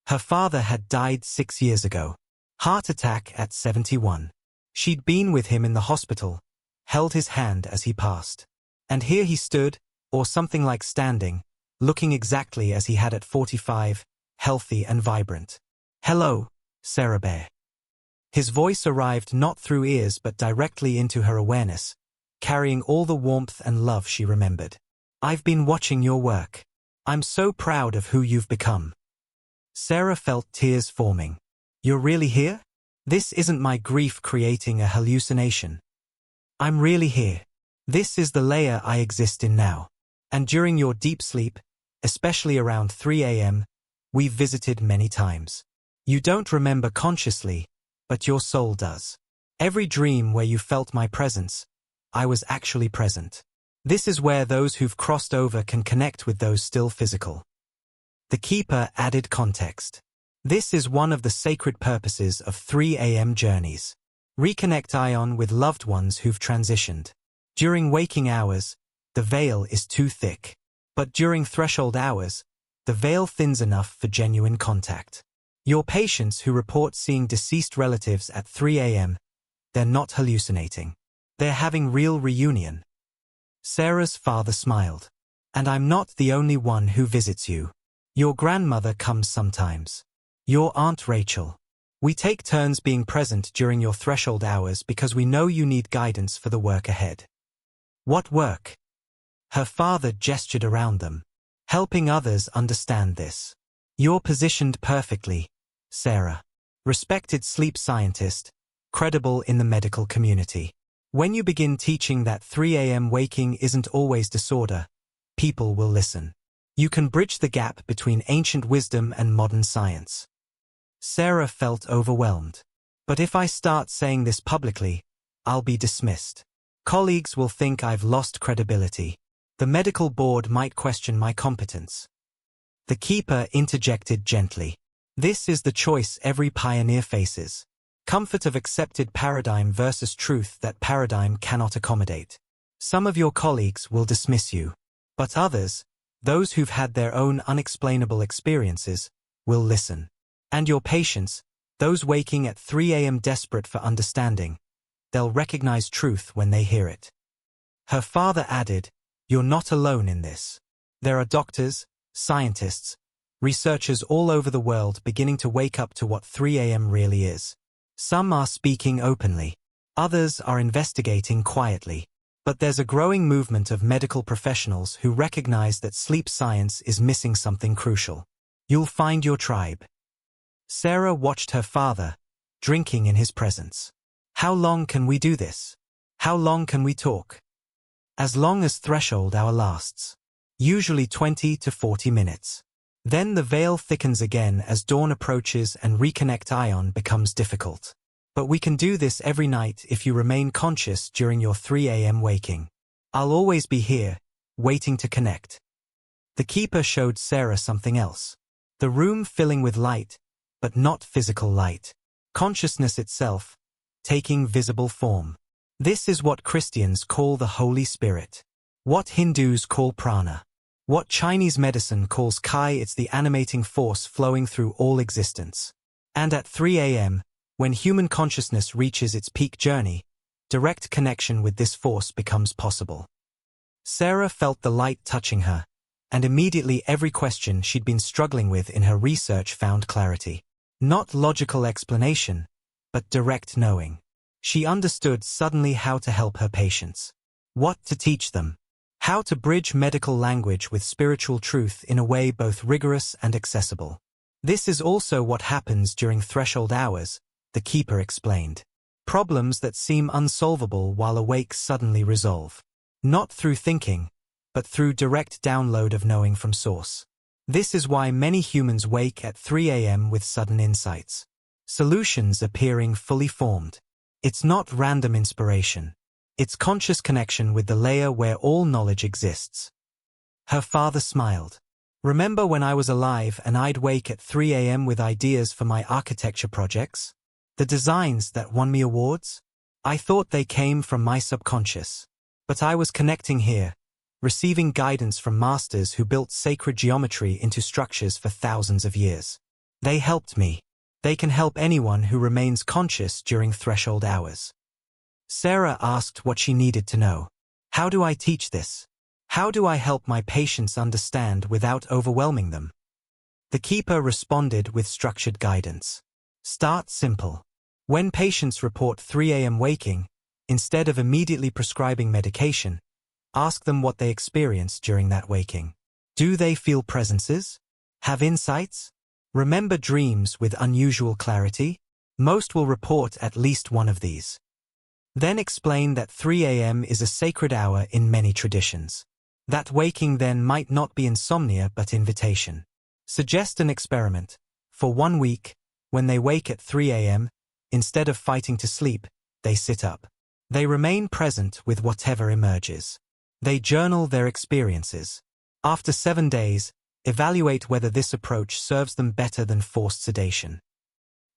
Her father had died 6 years ago. Heart attack at 71. She'd been with him in the hospital, held his hand as he passed. And here he stood, or something like standing, looking exactly as he had at 45, healthy and vibrant. Hello, Sarah Bear. His voice arrived not through ears but directly into her awareness, carrying all the warmth and love she remembered. I've been watching your work. I'm so proud of who you've become. Sarah felt tears forming. You're really here? This isn't my grief creating a hallucination. I'm really here. This is the layer I exist in now. And during your deep sleep, especially around 3 a.m., we've visited many times. You don't remember consciously, but your soul does. Every dream where you felt my presence, I was actually present. This is where those who've crossed over can connect with those still physical. The Keeper added context. This is one of the sacred purposes of 3 a.m. journeys. Reconnect Ion with loved ones who've transitioned. During waking hours, the veil is too thick. But during threshold hours, the veil thins enough for genuine contact. Your patients who report seeing deceased relatives at 3 a.m., they're not hallucinating. They're having real reunion. Sarah's father smiled. And I'm not the only one who visits you. Your grandmother comes sometimes. Your Aunt Rachel. We take turns being present during your threshold hours because we know you need guidance for the work ahead. What work? Her father gestured around them, helping others understand this. You're positioned perfectly, Sarah. Respected sleep scientist, credible in the medical community. When you begin teaching that 3 a.m. waking isn't always disorder, people will listen. You can bridge the gap between ancient wisdom and modern science. Sarah felt overwhelmed. But if I start saying this publicly, I'll be dismissed. Colleagues will think I've lost credibility. The medical board might question my competence. The Keeper interjected gently. This is the choice every pioneer faces. Comfort of accepted paradigm versus truth that paradigm cannot accommodate. Some of your colleagues will dismiss you. But others, those who've had their own unexplainable experiences, will listen. And your patients, those waking at 3 a.m. desperate for understanding, they'll recognize truth when they hear it. Her father added, you're not alone in this. There are doctors, scientists, researchers all over the world beginning to wake up to what 3 a.m. really is. Some are speaking openly. Others are investigating quietly. But there's a growing movement of medical professionals who recognize that sleep science is missing something crucial. You'll find your tribe. Sarah watched her father, drinking in his presence. How long can we do this? How long can we talk? As long as threshold hour lasts. Usually 20 to 40 minutes. Then the veil thickens again as dawn approaches and reconnect Ion becomes difficult. But we can do this every night if you remain conscious during your 3 a.m. waking. I'll always be here, waiting to connect. The Keeper showed Sarah something else. The room filling with light, but not physical light. Consciousness itself, taking visible form. This is what Christians call the Holy Spirit. What Hindus call prana. What Chinese medicine calls Kai. It's the animating force flowing through all existence. And at 3 a.m., when human consciousness reaches its peak journey, direct connection with this force becomes possible. Sarah felt the light touching her, and immediately every question she'd been struggling with in her research found clarity. Not logical explanation, but direct knowing. She understood suddenly how to help her patients. What to teach them. How to bridge medical language with spiritual truth in a way both rigorous and accessible. This is also what happens during threshold hours, the Keeper explained. Problems that seem unsolvable while awake suddenly resolve. Not through thinking, but through direct download of knowing from source. This is why many humans wake at 3 a.m. with sudden insights. Solutions appearing fully formed. It's not random inspiration. It's conscious connection with the layer where all knowledge exists. Her father smiled. Remember when I was alive and I'd wake at 3 a.m. with ideas for my architecture projects? The designs that won me awards? I thought they came from my subconscious. But I was connecting here, receiving guidance from masters who built sacred geometry into structures for thousands of years. They helped me. They can help anyone who remains conscious during threshold hours. Sarah asked what she needed to know. How do I teach this? How do I help my patients understand without overwhelming them? The keeper responded with structured guidance. Start simple. When patients report 3 a.m. waking, instead of immediately prescribing medication, ask them what they experienced during that waking. Do they feel presences? Have insights? Remember dreams with unusual clarity? Most will report at least one of these. Then explain that 3 a.m. is a sacred hour in many traditions. That waking then might not be insomnia but invitation. Suggest an experiment. For 1 week, when they wake at 3 a.m., instead of fighting to sleep, they sit up. They remain present with whatever emerges. They journal their experiences. After 7 days, evaluate whether this approach serves them better than forced sedation.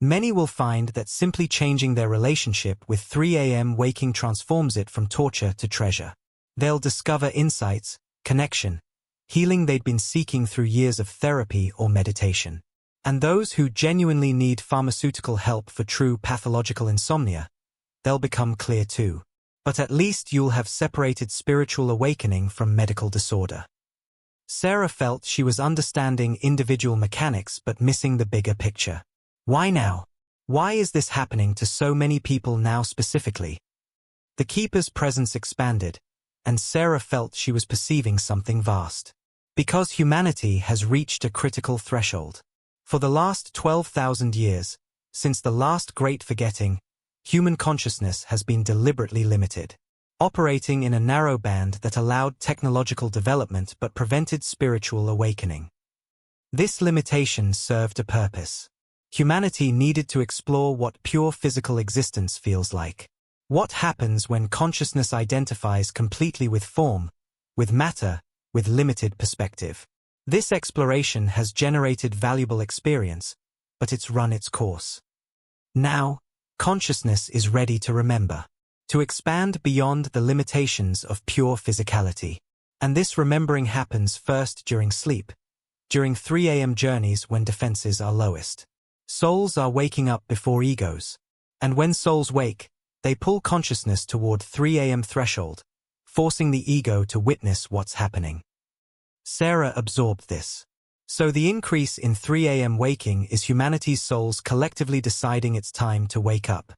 Many will find that simply changing their relationship with 3 a.m. waking transforms it from torture to treasure. They'll discover insights, connection, healing they'd been seeking through years of therapy or meditation. And those who genuinely need pharmaceutical help for true pathological insomnia, they'll become clear too. But at least you'll have separated spiritual awakening from medical disorder. Sarah felt she was understanding individual mechanics but missing the bigger picture. Why now? Why is this happening to so many people now specifically? The keeper's presence expanded, and Sarah felt she was perceiving something vast. Because humanity has reached a critical threshold. For the last 12,000 years, since the last great forgetting, human consciousness has been deliberately limited, operating in a narrow band that allowed technological development but prevented spiritual awakening. This limitation served a purpose. Humanity needed to explore what pure physical existence feels like. What happens when consciousness identifies completely with form, with matter, with limited perspective? This exploration has generated valuable experience, but it's run its course. Now, consciousness is ready to remember, to expand beyond the limitations of pure physicality. And this remembering happens first during sleep, during 3 a.m. journeys when defenses are lowest. Souls are waking up before egos. And when souls wake, they pull consciousness toward 3 a.m. threshold, forcing the ego to witness what's happening. Sarah absorbed this. So the increase in 3 a.m. waking is humanity's souls collectively deciding it's time to wake up.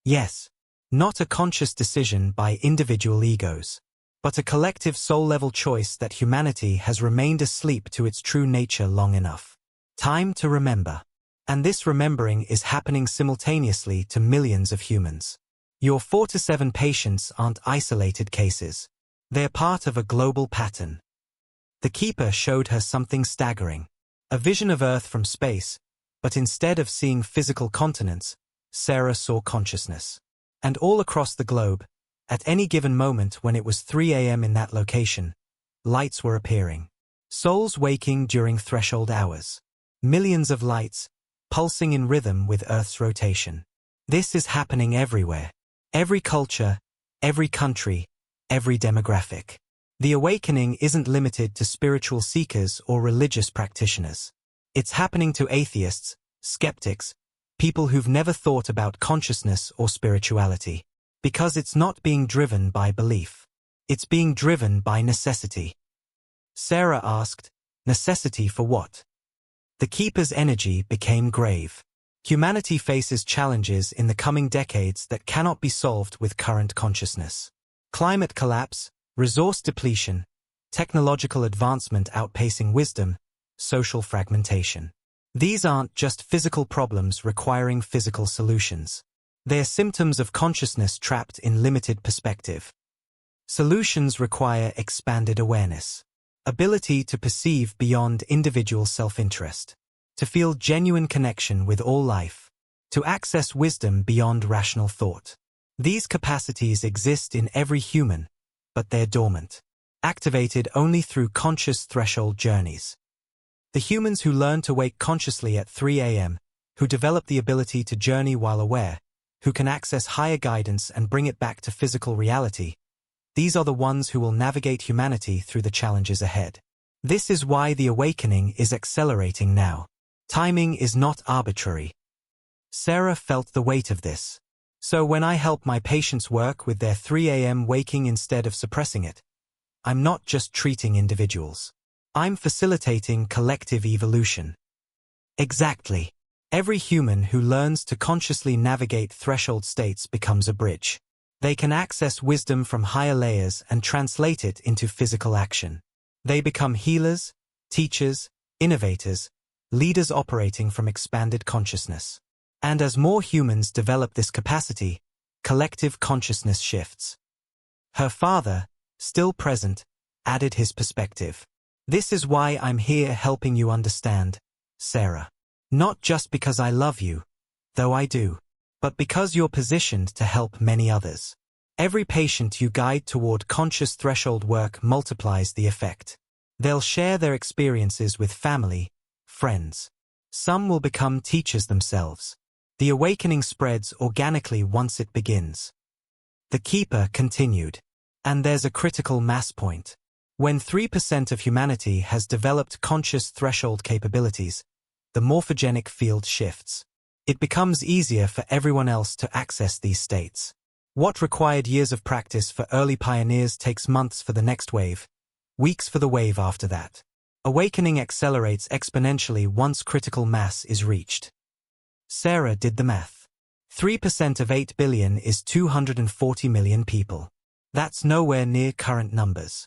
Yes, not a conscious decision by individual egos, but a collective soul-level choice that humanity has remained asleep to its true nature long enough. Time to remember. And this remembering is happening simultaneously to millions of humans. Your 4 to 7 patients aren't isolated cases. They're part of a global pattern. The keeper showed her something staggering. A vision of Earth from space, but instead of seeing physical continents, Sarah saw consciousness. And all across the globe, at any given moment when it was 3 a.m. in that location, lights were appearing. Souls waking during threshold hours. Millions of lights, pulsing in rhythm with Earth's rotation. This is happening everywhere. Every culture, every country, every demographic. The awakening isn't limited to spiritual seekers or religious practitioners. It's happening to atheists, skeptics, people who've never thought about consciousness or spirituality. Because it's not being driven by belief. It's being driven by necessity. Sarah asked, necessity for what? The keeper's energy became grave. Humanity faces challenges in the coming decades that cannot be solved with current consciousness. Climate collapse, resource depletion, technological advancement outpacing wisdom, social fragmentation. These aren't just physical problems requiring physical solutions. They're symptoms of consciousness trapped in limited perspective. Solutions require expanded awareness, ability to perceive beyond individual self-interest, to feel genuine connection with all life, to access wisdom beyond rational thought. These capacities exist in every human, but they're dormant, activated only through conscious threshold journeys. The humans who learn to wake consciously at 3 a.m., who develop the ability to journey while aware, who can access higher guidance and bring it back to physical reality, these are the ones who will navigate humanity through the challenges ahead. This is why the awakening is accelerating now. Timing is not arbitrary. Sarah felt the weight of this. So when I help my patients work with their 3 a.m. waking instead of suppressing it, I'm not just treating individuals. I'm facilitating collective evolution. Exactly. Every human who learns to consciously navigate threshold states becomes a bridge. They can access wisdom from higher layers and translate it into physical action. They become healers, teachers, innovators, leaders operating from expanded consciousness. And as more humans develop this capacity, collective consciousness shifts. Her father, still present, added his perspective. This is why I'm here helping you understand, Sarah. Not just because I love you, though I do, but because you're positioned to help many others. Every patient you guide toward conscious threshold work multiplies the effect. They'll share their experiences with family, friends. Some will become teachers themselves. The awakening spreads organically once it begins. The Keeper continued. And there's a critical mass point. When 3% of humanity has developed conscious threshold capabilities, the morphogenic field shifts. It becomes easier for everyone else to access these states. What required years of practice for early pioneers takes months for the next wave, weeks for the wave after that. Awakening accelerates exponentially once critical mass is reached. Sarah did the math. 3% of 8 billion is 240 million people. That's nowhere near current numbers.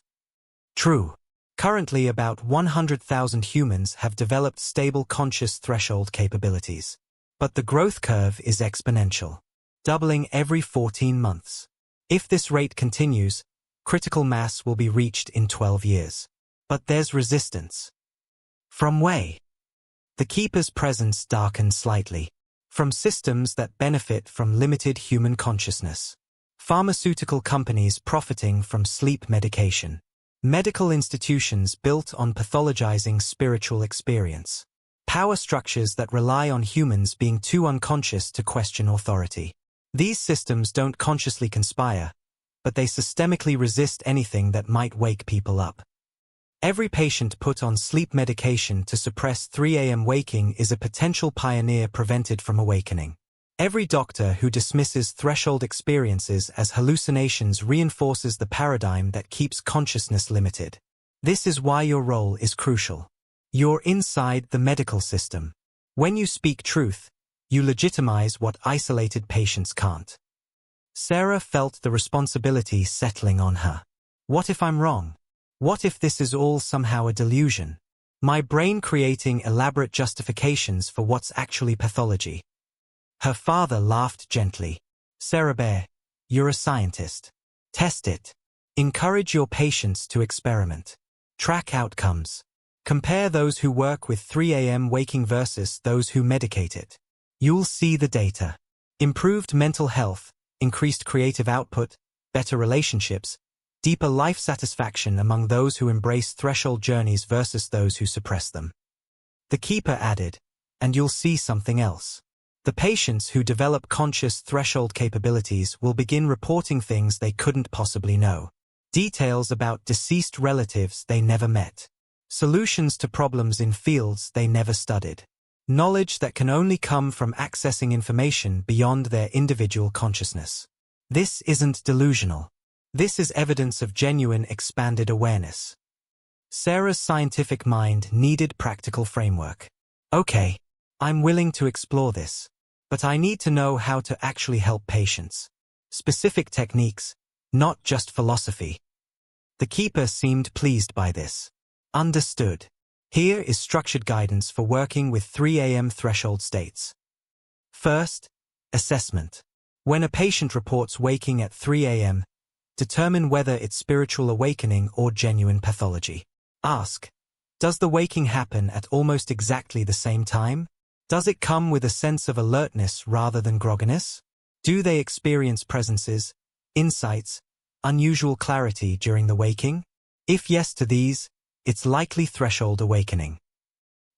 True. Currently about 100,000 humans have developed stable conscious threshold capabilities. But the growth curve is exponential, doubling every 14 months. If this rate continues, critical mass will be reached in 12 years. But there's resistance. From way. The Keeper's presence darkened slightly. From systems that benefit from limited human consciousness. Pharmaceutical companies profiting from sleep medication. Medical institutions built on pathologizing spiritual experience. Power structures that rely on humans being too unconscious to question authority. These systems don't consciously conspire, but they systemically resist anything that might wake people up. Every patient put on sleep medication to suppress 3 a.m. waking is a potential pioneer prevented from awakening. Every doctor who dismisses threshold experiences as hallucinations reinforces the paradigm that keeps consciousness limited. This is why your role is crucial. You're inside the medical system. When you speak truth, you legitimize what isolated patients can't. Sarah felt the responsibility settling on her. What if I'm wrong? What if this is all somehow a delusion? My brain creating elaborate justifications for what's actually pathology. Her father laughed gently. Sarah Bear, you're a scientist. Test it. Encourage your patients to experiment. Track outcomes. Compare those who work with 3 a.m. waking versus those who medicate it. You'll see the data. Improved mental health, increased creative output, better relationships, deeper life satisfaction among those who embrace threshold journeys versus those who suppress them. The Keeper added, and you'll see something else. The patients who develop conscious threshold capabilities will begin reporting things they couldn't possibly know. Details about deceased relatives they never met. Solutions to problems in fields they never studied. Knowledge that can only come from accessing information beyond their individual consciousness. This isn't delusional. This is evidence of genuine expanded awareness. Sarah's scientific mind needed practical framework. Okay, I'm willing to explore this, but I need to know how to actually help patients. Specific techniques, not just philosophy. The Keeper seemed pleased by this. Understood. Here is structured guidance for working with 3 a.m. threshold states. First, assessment. When a patient reports waking at 3 a.m., determine whether it's spiritual awakening or genuine pathology. Ask, does the waking happen at almost exactly the same time? Does it come with a sense of alertness rather than grogginess? Do they experience presences, insights, unusual clarity during the waking? If yes to these, it's likely threshold awakening.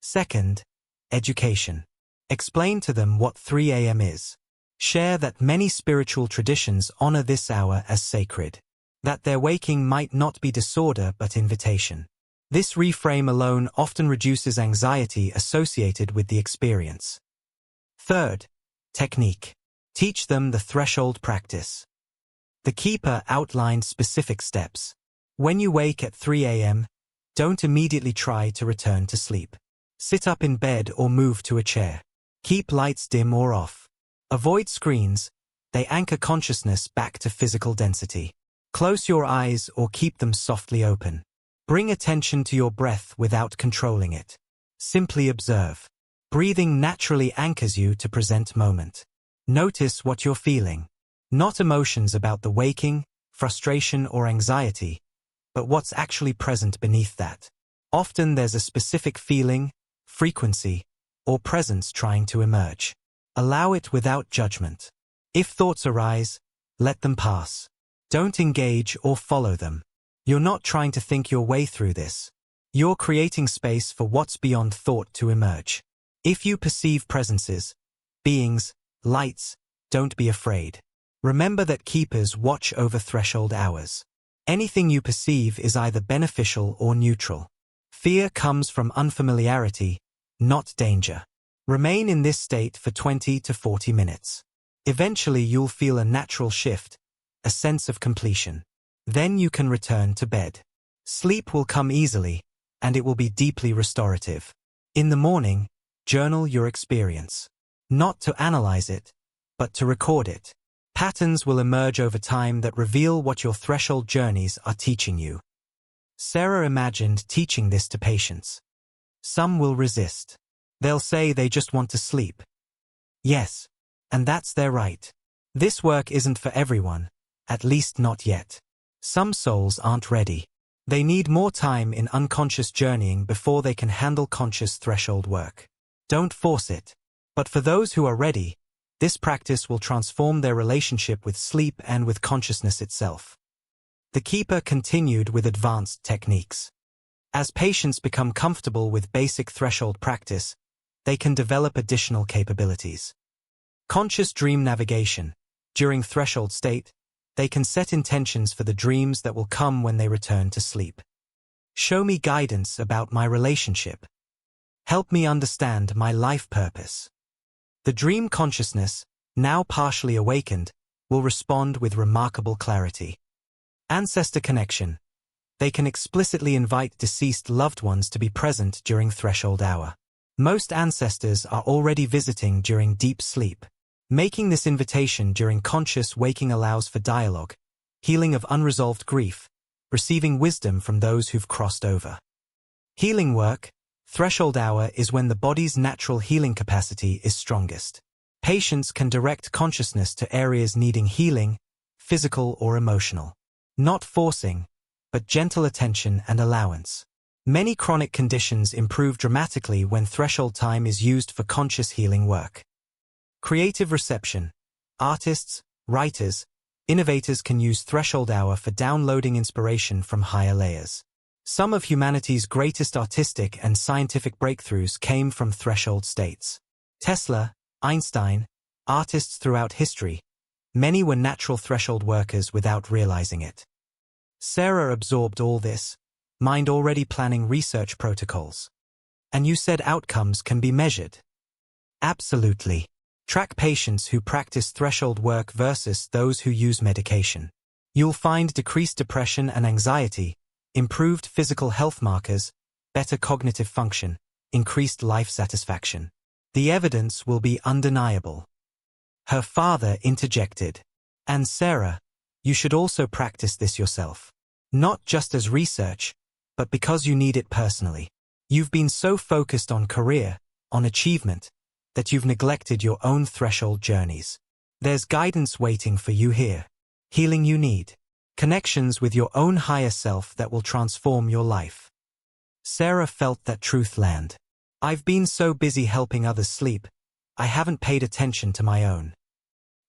Second, education. Explain to them what 3 a.m. is. Share that many spiritual traditions honor this hour as sacred. That their waking might not be disorder but invitation. This reframe alone often reduces anxiety associated with the experience. Third, technique. Teach them the threshold practice. The keeper outlined specific steps. When you wake at 3 a.m., don't immediately try to return to sleep. Sit up in bed or move to a chair. Keep lights dim or off. Avoid screens. They anchor consciousness back to physical density. Close your eyes or keep them softly open. Bring attention to your breath without controlling it. Simply observe. Breathing naturally anchors you to present moment. Notice what you're feeling. Not emotions about the waking, frustration or anxiety, but what's actually present beneath that. Often there's a specific feeling, frequency, or presence trying to emerge. Allow it without judgment. If thoughts arise, let them pass. Don't engage or follow them. You're not trying to think your way through this. You're creating space for what's beyond thought to emerge. If you perceive presences, beings, lights, don't be afraid. Remember that keepers watch over threshold hours. Anything you perceive is either beneficial or neutral. Fear comes from unfamiliarity, not danger. Remain in this state for 20 to 40 minutes. Eventually you'll feel a natural shift, a sense of completion. Then you can return to bed. Sleep will come easily, and it will be deeply restorative. In the morning, journal your experience. Not to analyze it, but to record it. Patterns will emerge over time that reveal what your threshold journeys are teaching you. Sarah imagined teaching this to patients. Some will resist. They'll say they just want to sleep. Yes, and that's their right. This work isn't for everyone, at least not yet. Some souls aren't ready. They need more time in unconscious journeying before they can handle conscious threshold work. Don't force it. But for those who are ready, this practice will transform their relationship with sleep and with consciousness itself. The keeper continued with advanced techniques. As patients become comfortable with basic threshold practice, they can develop additional capabilities. Conscious dream navigation. During threshold state, they can set intentions for the dreams that will come when they return to sleep. Show me guidance about my relationship. Help me understand my life purpose. The dream consciousness, now partially awakened, will respond with remarkable clarity. Ancestor connection. They can explicitly invite deceased loved ones to be present during threshold hour. Most ancestors are already visiting during deep sleep. Making this invitation during conscious waking allows for dialogue, healing of unresolved grief, receiving wisdom from those who've crossed over. Healing work. Threshold hour is when the body's natural healing capacity is strongest. Patients can direct consciousness to areas needing healing, physical or emotional. Not forcing, but gentle attention and allowance. Many chronic conditions improve dramatically when threshold time is used for conscious healing work. Creative reception. Artists, writers, innovators can use threshold hour for downloading inspiration from higher layers. Some of humanity's greatest artistic and scientific breakthroughs came from threshold states. Tesla, Einstein, artists throughout history, many were natural threshold workers without realizing it. Sarah absorbed all this, mind already planning research protocols. And you said outcomes can be measured. Absolutely. Track patients who practice threshold work versus those who use medication. You'll find decreased depression and anxiety, improved physical health markers, better cognitive function, increased life satisfaction. The evidence will be undeniable. Her father interjected. And Sarah, you should also practice this yourself. Not just as research, but because you need it personally. You've been so focused on career, on achievement, that you've neglected your own threshold journeys. There's guidance waiting for you here. Healing you need. Connections with your own higher self that will transform your life. Sarah felt that truth land. I've been so busy helping others sleep, I haven't paid attention to my own.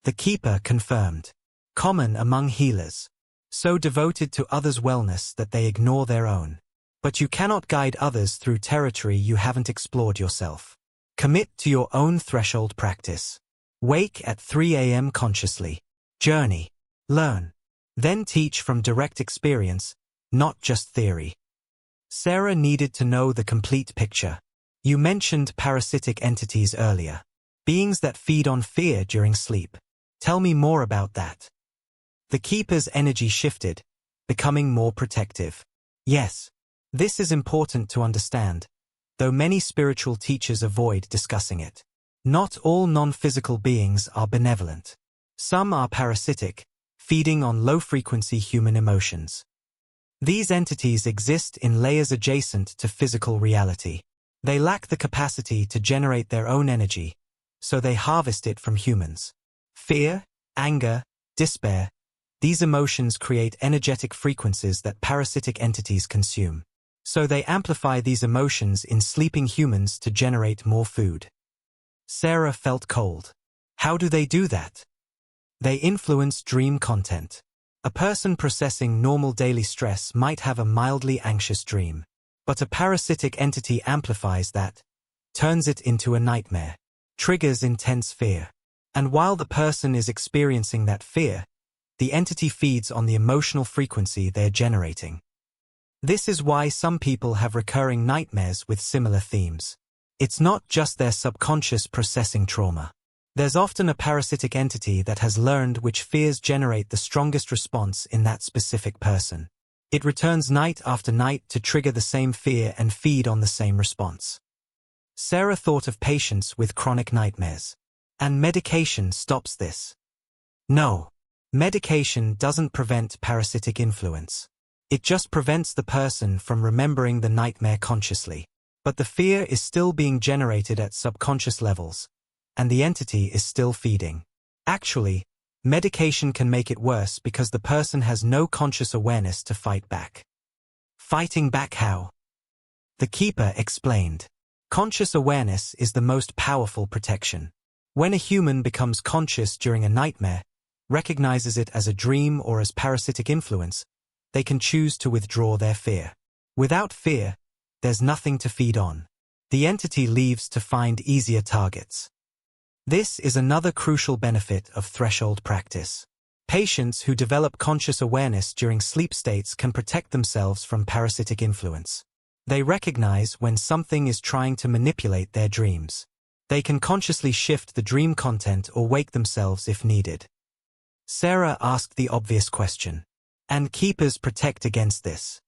The keeper confirmed. Common among healers. So devoted to others' wellness that they ignore their own. But you cannot guide others through territory you haven't explored yourself. Commit to your own threshold practice. Wake at 3 a.m. consciously. Journey. Learn. Then teach from direct experience, not just theory. Sarah needed to know the complete picture. You mentioned parasitic entities earlier. Beings that feed on fear during sleep. Tell me more about that. The keeper's energy shifted, becoming more protective. Yes, this is important to understand, though many spiritual teachers avoid discussing it. Not all non-physical beings are benevolent. Some are parasitic, feeding on low-frequency human emotions. These entities exist in layers adjacent to physical reality. They lack the capacity to generate their own energy, so they harvest it from humans. Fear, anger, despair, these emotions create energetic frequencies that parasitic entities consume. So they amplify these emotions in sleeping humans to generate more food. Sarah felt cold. How do they do that? They influence dream content. A person processing normal daily stress might have a mildly anxious dream. But a parasitic entity amplifies that, turns it into a nightmare, triggers intense fear. And while the person is experiencing that fear, the entity feeds on the emotional frequency they're generating. This is why some people have recurring nightmares with similar themes. It's not just their subconscious processing trauma. There's often a parasitic entity that has learned which fears generate the strongest response in that specific person. It returns night after night to trigger the same fear and feed on the same response. Sarah thought of patients with chronic nightmares. And medication stops this. No. Medication doesn't prevent parasitic influence. It just prevents the person from remembering the nightmare consciously. But the fear is still being generated at subconscious levels, and the entity is still feeding. Actually, medication can make it worse because the person has no conscious awareness to fight back. Fighting back how? The keeper explained. Conscious awareness is the most powerful protection. When a human becomes conscious during a nightmare, recognizes it as a dream or as parasitic influence, they can choose to withdraw their fear. Without fear, there's nothing to feed on. The entity leaves to find easier targets. This is another crucial benefit of threshold practice. Patients who develop conscious awareness during sleep states can protect themselves from parasitic influence. They recognize when something is trying to manipulate their dreams. They can consciously shift the dream content or wake themselves if needed. Sarah asked the obvious question. And keepers protect against this.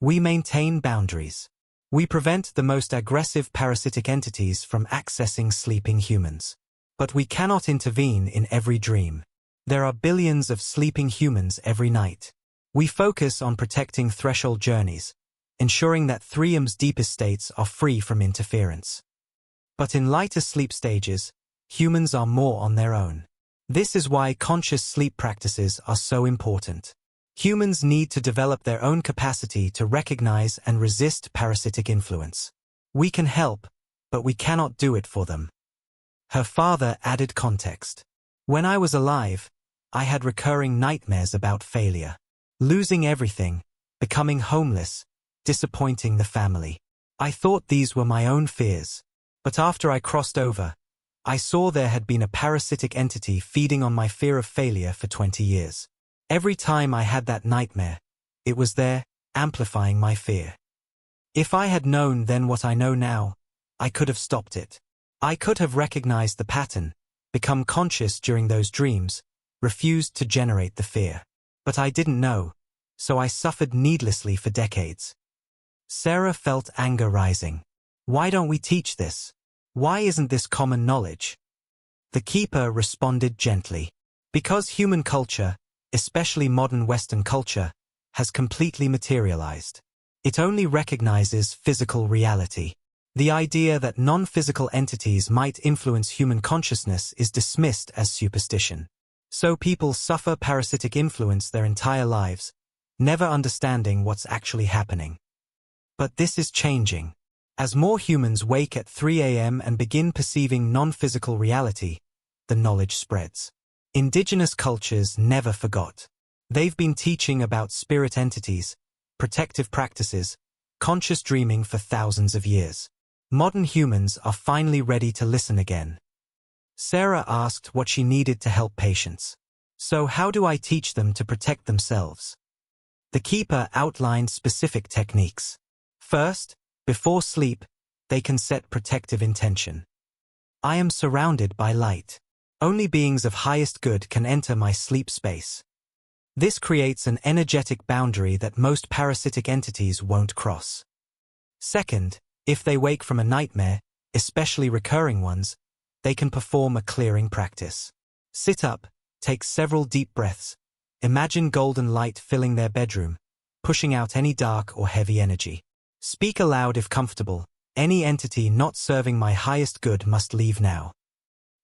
We maintain boundaries. We prevent the most aggressive parasitic entities from accessing sleeping humans. But we cannot intervene in every dream. There are billions of sleeping humans every night. We focus on protecting threshold journeys, ensuring that 3M's deepest states are free from interference. But in lighter sleep stages, humans are more on their own. This is why conscious sleep practices are so important. Humans need to develop their own capacity to recognize and resist parasitic influence. We can help, but we cannot do it for them. Her father added context. When I was alive, I had recurring nightmares about failure. Losing everything, becoming homeless, disappointing the family. I thought these were my own fears. But after I crossed over, I saw there had been a parasitic entity feeding on my fear of failure for 20 years. Every time I had that nightmare, it was there, amplifying my fear. If I had known then what I know now, I could have stopped it. I could have recognized the pattern, become conscious during those dreams, refused to generate the fear. But I didn't know, so I suffered needlessly for decades. Sarah felt anger rising. Why don't we teach this? Why isn't this common knowledge? The keeper responded gently. Because human culture, especially modern Western culture, has completely materialized. It only recognizes physical reality. The idea that non-physical entities might influence human consciousness is dismissed as superstition. So people suffer parasitic influence their entire lives, never understanding what's actually happening. But this is changing. As more humans wake at 3 a.m. and begin perceiving non-physical reality, the knowledge spreads. Indigenous cultures never forgot. They've been teaching about spirit entities, protective practices, conscious dreaming for thousands of years. Modern humans are finally ready to listen again. Sarah asked what she needed to help patients. So how do I teach them to protect themselves? The keeper outlined specific techniques. First, before sleep, they can set protective intention. I am surrounded by light. Only beings of highest good can enter my sleep space. This creates an energetic boundary that most parasitic entities won't cross. Second, if they wake from a nightmare, especially recurring ones, they can perform a clearing practice. Sit up, take several deep breaths, imagine golden light filling their bedroom, pushing out any dark or heavy energy. Speak aloud if comfortable, any entity not serving my highest good must leave now.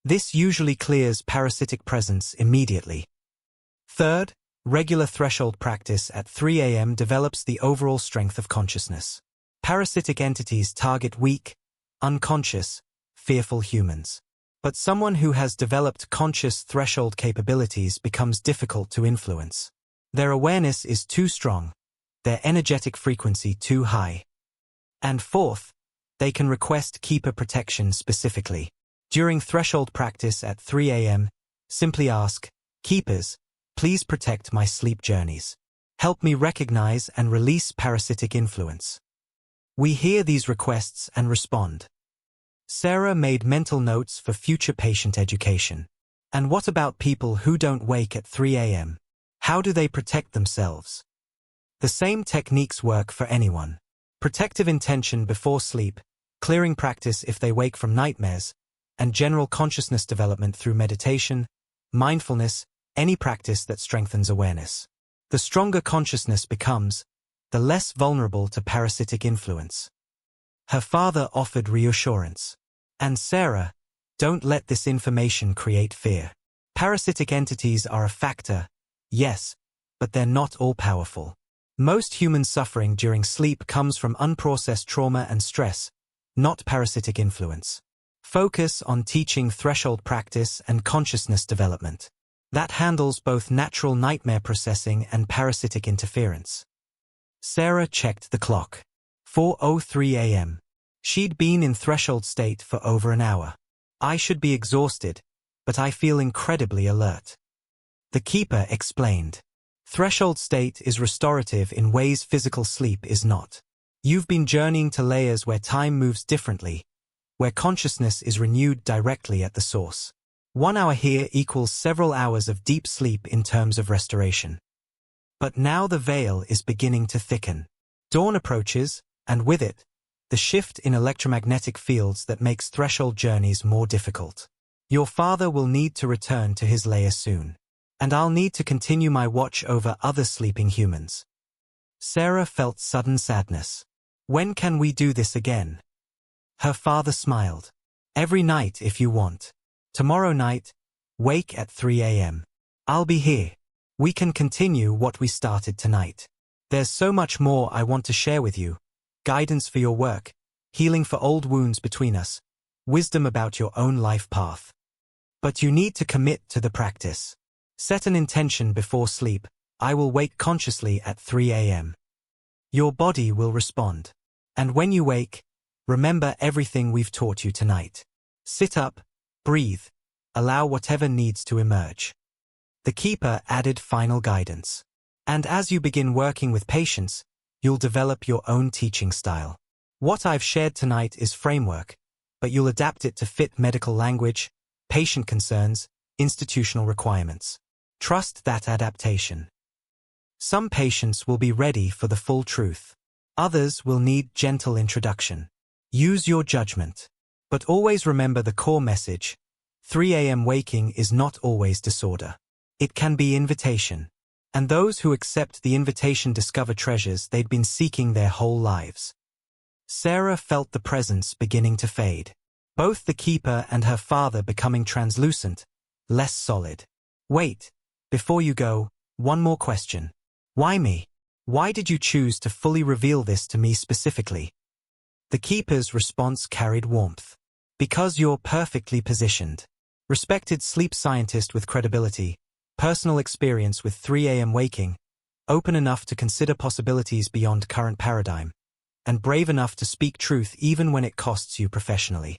This usually clears parasitic presence immediately. Third, regular threshold practice at 3 a.m. develops the overall strength of consciousness. Parasitic entities target weak, unconscious, fearful humans. But someone who has developed conscious threshold capabilities becomes difficult to influence. Their awareness is too strong, their energetic frequency too high. And fourth, they can request keeper protection specifically. During threshold practice at 3 a.m., simply ask, "Keepers, please protect my sleep journeys. Help me recognize and release parasitic influence." We hear these requests and respond. Sarah made mental notes for future patient education. And what about people who don't wake at 3 a.m.? How do they protect themselves? The same techniques work for anyone. Protective intention before sleep, clearing practice if they wake from nightmares, and general consciousness development through meditation, mindfulness, any practice that strengthens awareness. The stronger consciousness becomes, the less vulnerable to parasitic influence. Her father offered reassurance. And Sarah, don't let this information create fear. Parasitic entities are a factor, yes, but they're not all-powerful. Most human suffering during sleep comes from unprocessed trauma and stress, not parasitic influence. Focus on teaching threshold practice and consciousness development. That handles both natural nightmare processing and parasitic interference. Sarah checked the clock. 4:03 a.m. She'd been in threshold state for over an hour. I should be exhausted, but I feel incredibly alert. The keeper explained. Threshold state is restorative in ways physical sleep is not. You've been journeying to layers where time moves differently, where consciousness is renewed directly at the source. 1 hour here equals several hours of deep sleep in terms of restoration. But now the veil is beginning to thicken. Dawn approaches, and with it, the shift in electromagnetic fields that makes threshold journeys more difficult. Your father will need to return to his lair soon. And I'll need to continue my watch over other sleeping humans. Sarah felt sudden sadness. When can we do this again? Her father smiled. Every night if you want. Tomorrow night, wake at 3 a.m. I'll be here. We can continue what we started tonight. There's so much more I want to share with you. Guidance for your work, healing for old wounds between us, wisdom about your own life path. But you need to commit to the practice. Set an intention before sleep. I will wake consciously at 3 a.m. Your body will respond. And when you wake, remember everything we've taught you tonight. Sit up, breathe, allow whatever needs to emerge. The keeper added final guidance. And as you begin working with patients, you'll develop your own teaching style. What I've shared tonight is framework, but you'll adapt it to fit medical language, patient concerns, institutional requirements. Trust that adaptation. Some patients will be ready for the full truth. Others will need gentle introduction. Use your judgment. But always remember the core message. 3 a.m. waking is not always disorder. It can be invitation. And those who accept the invitation discover treasures they'd been seeking their whole lives. Sarah felt the presence beginning to fade. Both the keeper and her father becoming translucent, less solid. Wait, before you go, one more question. Why me? Why did you choose to fully reveal this to me specifically? The keeper's response carried warmth. Because you're perfectly positioned. Respected sleep scientist with credibility, personal experience with 3 a.m. waking, open enough to consider possibilities beyond current paradigm, and brave enough to speak truth even when it costs you professionally.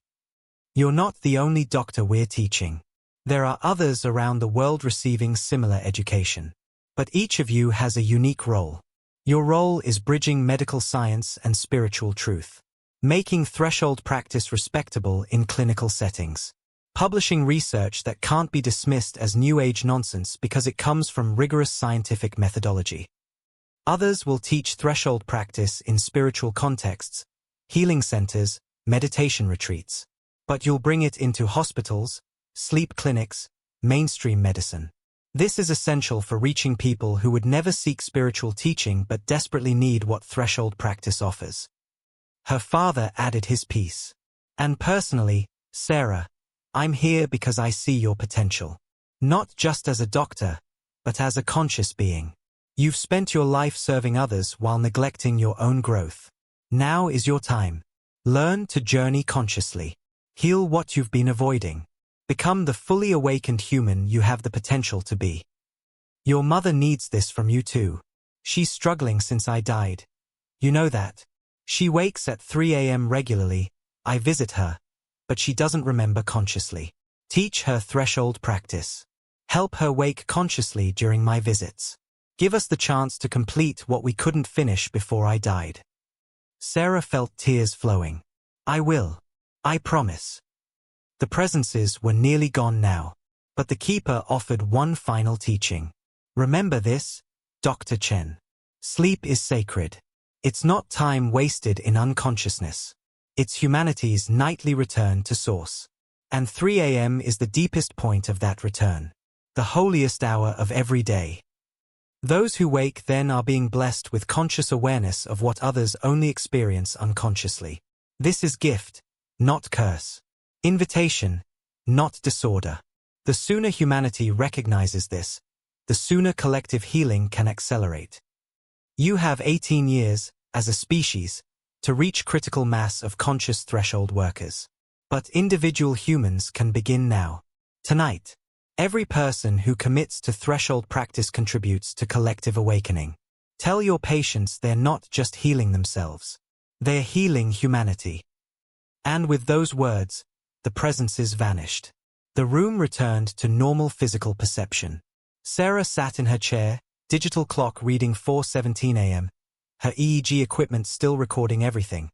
You're not the only doctor we're teaching. There are others around the world receiving similar education. But each of you has a unique role. Your role is bridging medical science and spiritual truth, making threshold practice respectable in clinical settings, publishing research that can't be dismissed as New Age nonsense because it comes from rigorous scientific methodology. Others will teach threshold practice in spiritual contexts, healing centers, meditation retreats. But you'll bring it into hospitals, sleep clinics, mainstream medicine. This is essential for reaching people who would never seek spiritual teaching but desperately need what threshold practice offers. Her father added his piece. And personally, Sarah, I'm here because I see your potential. Not just as a doctor, but as a conscious being. You've spent your life serving others while neglecting your own growth. Now is your time. Learn to journey consciously. Heal what you've been avoiding. Become the fully awakened human you have the potential to be. Your mother needs this from you too. She's struggling since I died. You know that. She wakes at 3 a.m. regularly. I visit her, but she doesn't remember consciously. Teach her threshold practice. Help her wake consciously during my visits. Give us the chance to complete what we couldn't finish before I died. Sarah felt tears flowing. I will. I promise. The presences were nearly gone now, but the keeper offered one final teaching. Remember this, Dr. Chen. Sleep is sacred. It's not time wasted in unconsciousness. It's humanity's nightly return to source. And 3 a.m. is the deepest point of that return. The holiest hour of every day. Those who wake then are being blessed with conscious awareness of what others only experience unconsciously. This is gift, not curse. Invitation, not disorder. The sooner humanity recognizes this, the sooner collective healing can accelerate. You have 18 years, as a species, to reach critical mass of conscious threshold workers. But individual humans can begin now. Tonight. Every person who commits to threshold practice contributes to collective awakening. Tell your patients they're not just healing themselves. They're healing humanity. And with those words, the presences vanished. The room returned to normal physical perception. Sarah sat in her chair, digital clock reading 4:17 a.m., her EEG equipment still recording everything,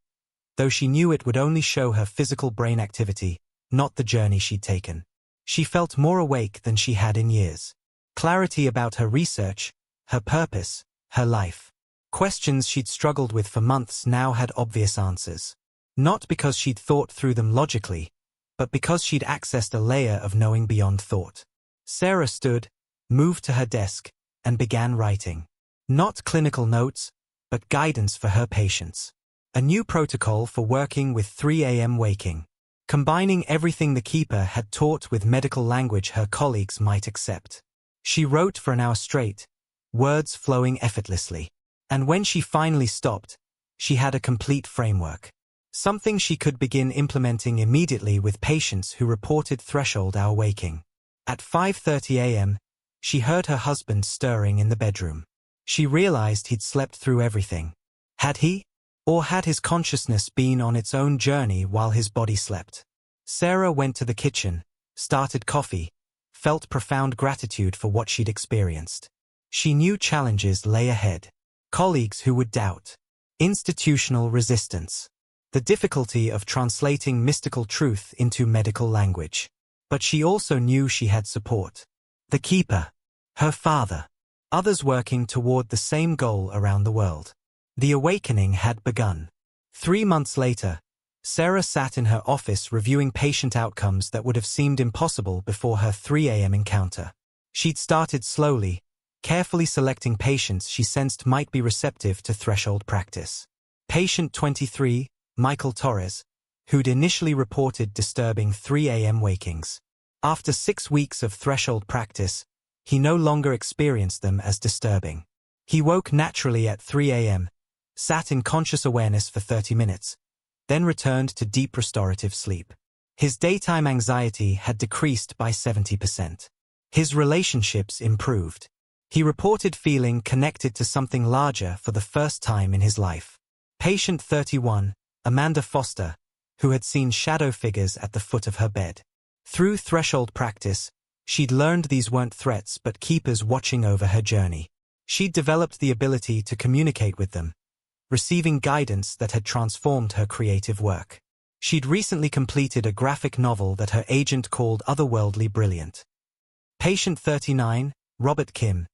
though she knew it would only show her physical brain activity, not the journey she'd taken. She felt more awake than she had in years. Clarity about her research, her purpose, her life. Questions she'd struggled with for months now had obvious answers. Not because she'd thought through them logically, but because she'd accessed a layer of knowing beyond thought. Sarah stood, moved to her desk, and began writing. Not clinical notes, but guidance for her patients. A new protocol for working with 3 a.m. waking. Combining everything the keeper had taught with medical language her colleagues might accept. She wrote for an hour straight, words flowing effortlessly. And when she finally stopped, she had a complete framework. Something she could begin implementing immediately with patients who reported threshold hour waking. At 5:30 a.m., she heard her husband stirring in the bedroom. She realized he'd slept through everything. Had he? Or had his consciousness been on its own journey while his body slept? Sarah went to the kitchen, started coffee, felt profound gratitude for what she'd experienced. She knew challenges lay ahead. Colleagues who would doubt. Institutional resistance. The difficulty of translating mystical truth into medical language. But she also knew she had support. The keeper. Her father. Others working toward the same goal around the world. The awakening had begun. 3 months later, Sarah sat in her office reviewing patient outcomes that would have seemed impossible before her 3 a.m. encounter. She'd started slowly, carefully selecting patients she sensed might be receptive to threshold practice. Patient 23, Michael Torres, who'd initially reported disturbing 3 a.m. wakings. After 6 weeks of threshold practice, he no longer experienced them as disturbing. He woke naturally at 3 a.m., sat in conscious awareness for 30 minutes, then returned to deep restorative sleep. His daytime anxiety had decreased by 70%. His relationships improved. He reported feeling connected to something larger for the first time in his life. Patient 31, Amanda Foster, who had seen shadow figures at the foot of her bed. Through threshold practice, she'd learned these weren't threats but keepers watching over her journey. She'd developed the ability to communicate with them, receiving guidance that had transformed her creative work. She'd recently completed a graphic novel that her agent called otherworldly brilliant. Patient 39, Robert Kim,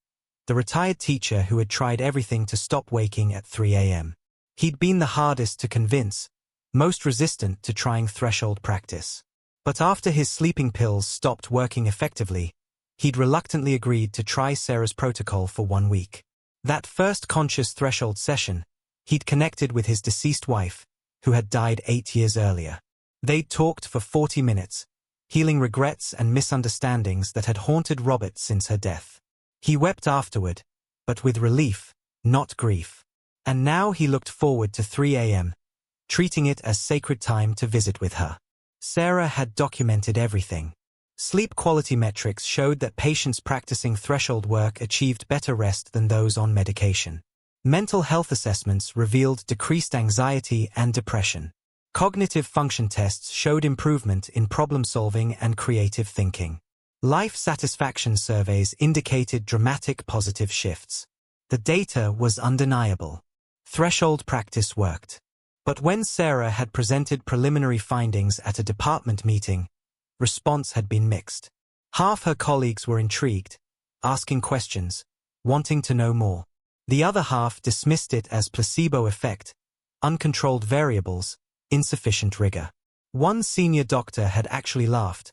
the retired teacher who had tried everything to stop waking at 3 a.m. He'd been the hardest to convince, most resistant to trying threshold practice. But after his sleeping pills stopped working effectively, he'd reluctantly agreed to try Sarah's protocol for 1 week. That first conscious threshold session, he'd connected with his deceased wife, who had died 8 years earlier. They'd talked for 40 minutes, healing regrets and misunderstandings that had haunted Robert since her death. He wept afterward, but with relief, not grief. And now he looked forward to 3 a.m., treating it as sacred time to visit with her. Sarah had documented everything. Sleep quality metrics showed that patients practicing threshold work achieved better rest than those on medication. Mental health assessments revealed decreased anxiety and depression. Cognitive function tests showed improvement in problem-solving and creative thinking. Life satisfaction surveys indicated dramatic positive shifts. The data was undeniable. Threshold practice worked. But when Sarah had presented preliminary findings at a department meeting, response had been mixed. Half her colleagues were intrigued, asking questions, wanting to know more. The other half dismissed it as placebo effect, uncontrolled variables, insufficient rigor. One senior doctor had actually laughed,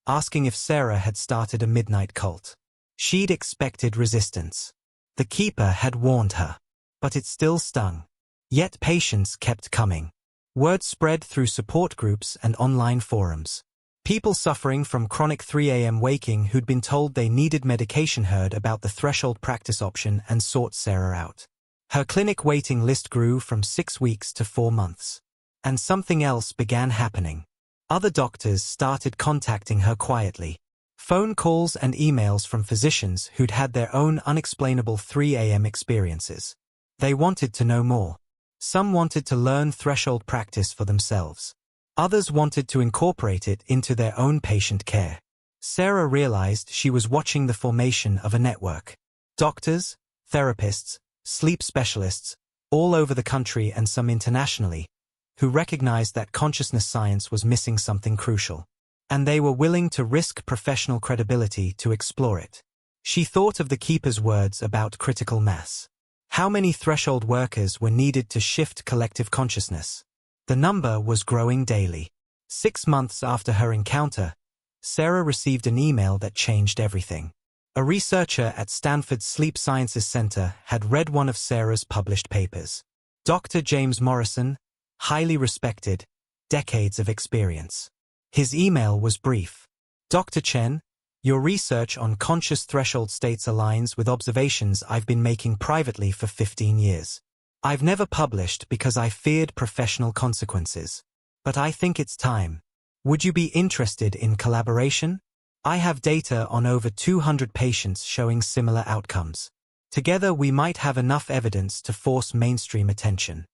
asking if Sarah had started a midnight cult. She'd expected resistance. The keeper had warned her. But it still stung. Yet patients kept coming. Word spread through support groups and online forums. People suffering from chronic 3 a.m. waking who'd been told they needed medication heard about the threshold practice option and sought Sarah out. Her clinic waiting list grew from 6 weeks to 4 months. And something else began happening. Other doctors started contacting her quietly. Phone calls and emails from physicians who'd had their own unexplainable 3 a.m. experiences. They wanted to know more. Some wanted to learn threshold practice for themselves. Others wanted to incorporate it into their own patient care. Sarah realized she was watching the formation of a network. Doctors, therapists, sleep specialists, all over the country and some internationally, who recognized that consciousness science was missing something crucial. And they were willing to risk professional credibility to explore it. She thought of the keeper's words about critical mass. How many threshold workers were needed to shift collective consciousness? The number was growing daily. 6 months after her encounter, Sarah received an email that changed everything. A researcher at Stanford's Sleep Sciences Center had read one of Sarah's published papers. Dr. James Morrison, highly respected, decades of experience. His email was brief. Dr. Chen, your research on conscious threshold states aligns with observations I've been making privately for 15 years. I've never published because I feared professional consequences. But I think it's time. Would you be interested in collaboration? I have data on over 200 patients showing similar outcomes. Together we might have enough evidence to force mainstream attention.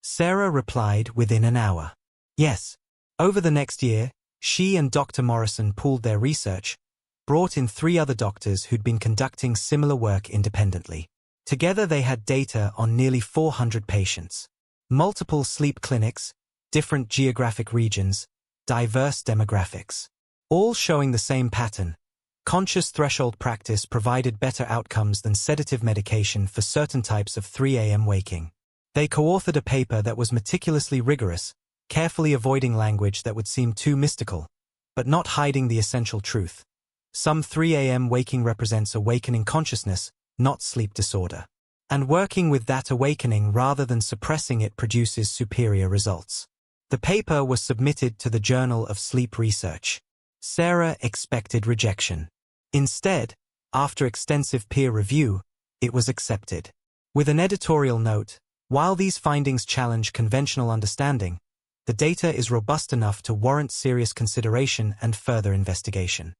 Sarah replied within an hour. Yes. Over the next year, she and Dr. Morrison pooled their research, brought in 3 other doctors who'd been conducting similar work independently. Together they had data on nearly 400 patients. Multiple sleep clinics, different geographic regions, diverse demographics. All showing the same pattern. Conscious threshold practice provided better outcomes than sedative medication for certain types of 3 a.m. waking. They co-authored a paper that was meticulously rigorous, carefully avoiding language that would seem too mystical, but not hiding the essential truth. Some 3 a.m. waking represents awakening consciousness, not sleep disorder. And working with that awakening rather than suppressing it produces superior results. The paper was submitted to the Journal of Sleep Research. Sarah expected rejection. Instead, after extensive peer review, it was accepted. With an editorial note, while these findings challenge conventional understanding, The data is robust enough to warrant serious consideration and further investigation.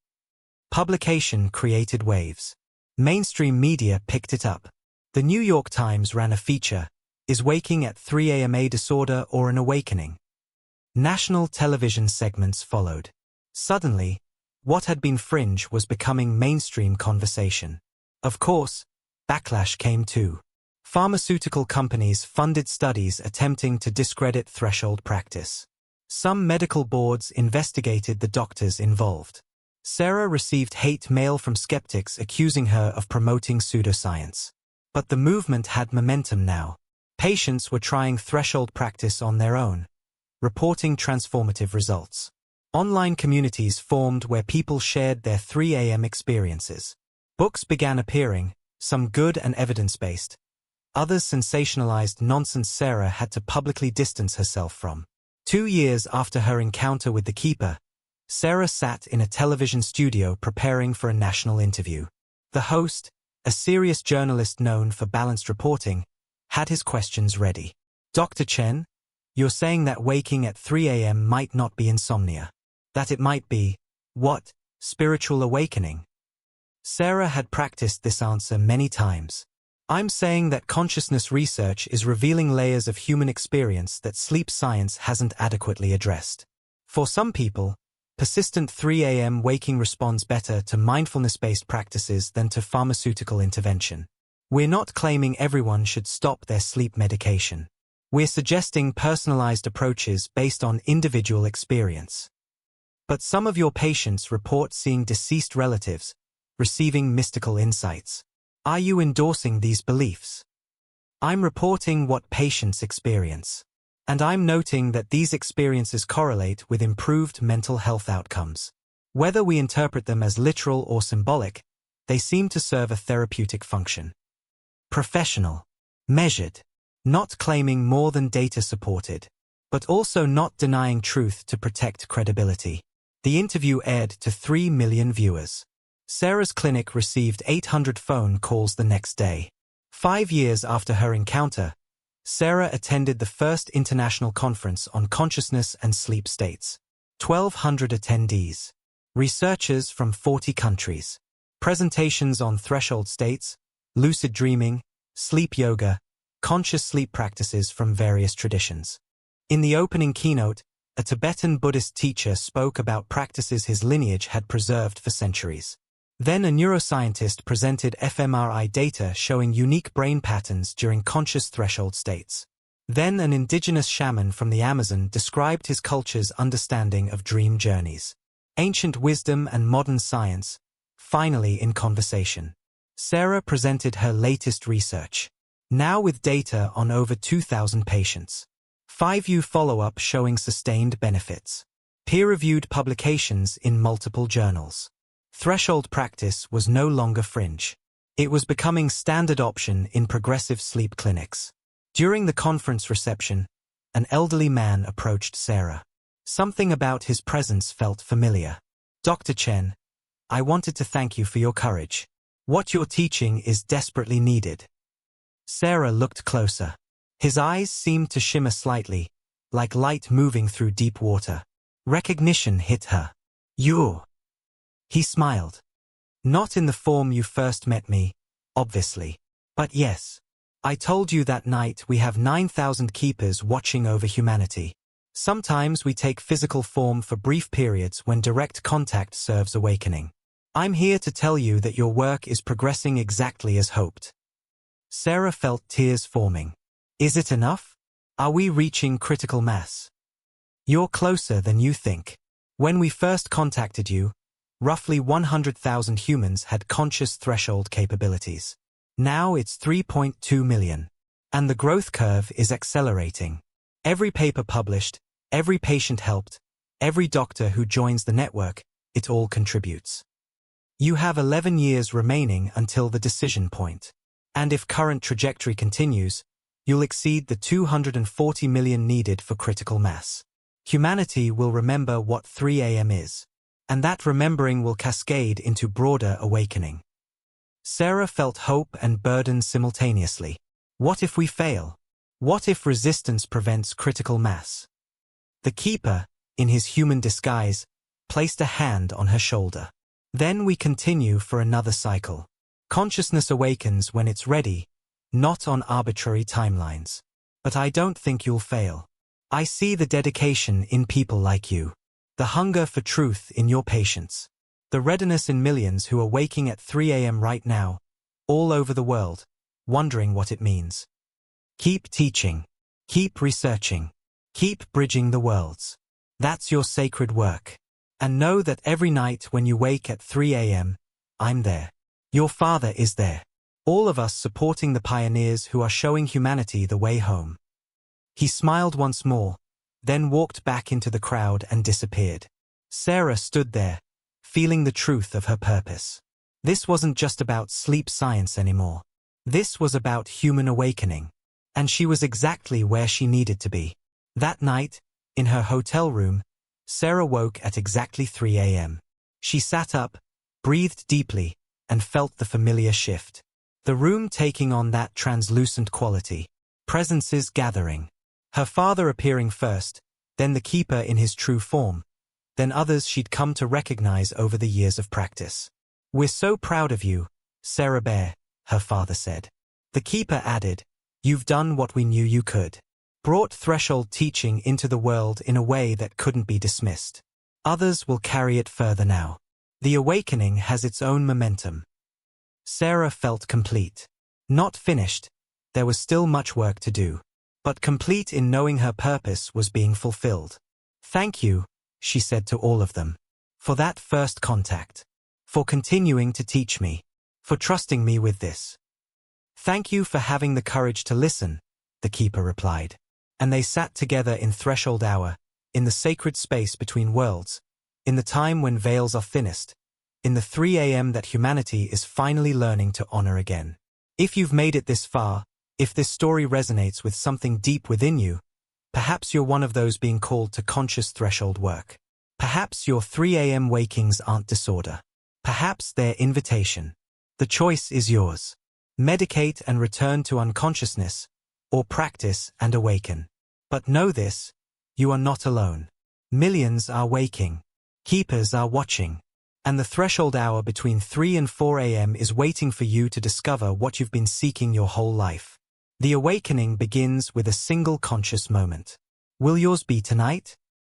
Publication created waves. Mainstream media picked it up. The New York Times ran a feature, "Is waking at 3 a.m. a disorder or an awakening?" National television segments followed. Suddenly, what had been fringe was becoming mainstream conversation. Of course, backlash came too. Pharmaceutical companies funded studies attempting to discredit threshold practice. Some medical boards investigated the doctors involved. Sarah received hate mail from skeptics accusing her of promoting pseudoscience. But the movement had momentum now. Patients were trying threshold practice on their own, reporting transformative results. Online communities formed where people shared their 3 a.m. experiences. Books began appearing, some good and evidence-based. Others sensationalized nonsense Sarah had to publicly distance herself from. 2 years after her encounter with the Keeper, Sarah sat in a television studio preparing for a national interview. The host, a serious journalist known for balanced reporting, had his questions ready. "Dr. Chen, you're saying that waking at 3 a.m. might not be insomnia. That it might be, what, spiritual awakening?" Sarah had practiced this answer many times. "I'm saying that consciousness research is revealing layers of human experience that sleep science hasn't adequately addressed. For some people, persistent 3 a.m. waking responds better to mindfulness-based practices than to pharmaceutical intervention. We're not claiming everyone should stop their sleep medication. We're suggesting personalized approaches based on individual experience. But some of your patients report seeing deceased relatives, receiving mystical insights. Are you endorsing these beliefs? I'm reporting what patients experience. And I'm noting that these experiences correlate with improved mental health outcomes. Whether we interpret them as literal or symbolic, they seem to serve a therapeutic function." Professional. Measured. Not claiming more than data supported, but also not denying truth to protect credibility. The interview aired to 3 million viewers. Sarah's clinic received 800 phone calls the next day. 5 years after her encounter, Sarah attended the first international conference on consciousness and sleep states. 1,200 attendees. Researchers from 40 countries. Presentations on threshold states, lucid dreaming, sleep yoga, conscious sleep practices from various traditions. In the opening keynote, a Tibetan Buddhist teacher spoke about practices his lineage had preserved for centuries. Then a neuroscientist presented fMRI data showing unique brain patterns during conscious threshold states. Then an indigenous shaman from the Amazon described his culture's understanding of dream journeys. Ancient wisdom and modern science, finally in conversation. Sarah presented her latest research, now with data on over 2,000 patients. 5-year follow-up showing sustained benefits. Peer-reviewed publications in multiple journals. Threshold practice was no longer fringe. It was becoming standard option in progressive sleep clinics. During the conference reception, an elderly man approached Sarah. Something about his presence felt familiar. "Dr. Chen, I wanted to thank you for your courage. What you're teaching is desperately needed." Sarah looked closer. His eyes seemed to shimmer slightly, like light moving through deep water. Recognition hit her. "You're..." He smiled. "Not in the form you first met me, obviously. But yes. I told you that night we have 9,000 keepers watching over humanity. Sometimes we take physical form for brief periods when direct contact serves awakening. I'm here to tell you that your work is progressing exactly as hoped." Sarah felt tears forming. "Is it enough? Are we reaching critical mass?" "You're closer than you think. When we first contacted you, roughly 100,000 humans had conscious threshold capabilities. Now it's 3.2 million. And the growth curve is accelerating. Every paper published, every patient helped, every doctor who joins the network, it all contributes. You have 11 years remaining until the decision point. And if current trajectory continues, you'll exceed the 240 million needed for critical mass. Humanity will remember what 3 a.m. is. And that remembering will cascade into broader awakening. Sarah felt hope and burden simultaneously. What if we fail? What if resistance prevents critical mass? The keeper, in his human disguise, placed a hand on her shoulder. Then we continue for another cycle. Consciousness awakens when it's ready, not on arbitrary timelines. But I don't think you'll fail. I see the dedication in people like you. The hunger for truth in your patience. The readiness in millions who are waking at 3 a.m. right now, all over the world, wondering what it means. Keep teaching. Keep researching. Keep bridging the worlds. That's your sacred work. And know that every night when you wake at 3 a.m., I'm there. Your father is there. All of us supporting the pioneers who are showing humanity the way home. He smiled once more, then walked back into the crowd and disappeared. Sarah stood there, feeling the truth of her purpose. This wasn't just about sleep science anymore. This was about human awakening. And she was exactly where she needed to be. That night, in her hotel room, Sarah woke at exactly 3 a.m. She sat up, breathed deeply, and felt the familiar shift. The room taking on that translucent quality. Presences gathering. Her father appearing first, then the keeper in his true form, then others she'd come to recognize over the years of practice. "We're so proud of you, Sarah Bear," her father said. The keeper added, "You've done what we knew you could. Brought threshold teaching into the world in a way that couldn't be dismissed. Others will carry it further now. The awakening has its own momentum." Sarah felt complete. Not finished, there was still much work to do. But complete in knowing her purpose was being fulfilled. "Thank you," she said to all of them, "for that first contact. For continuing to teach me. For trusting me with this. Thank you for having the courage to listen," the keeper replied. And they sat together in threshold hour, in the sacred space between worlds, in the time when veils are thinnest, in the 3 a.m. that humanity is finally learning to honor again. If you've made it this far, if this story resonates with something deep within you, perhaps you're one of those being called to conscious threshold work. Perhaps your 3 a.m. wakings aren't disorder. Perhaps they're invitation. The choice is yours. Medicate and return to unconsciousness, or practice and awaken. But know this, you are not alone. Millions are waking. Keepers are watching. And the threshold hour between 3 and 4 a.m. is waiting for you to discover what you've been seeking your whole life. The awakening begins with a single conscious moment. Will yours be tonight?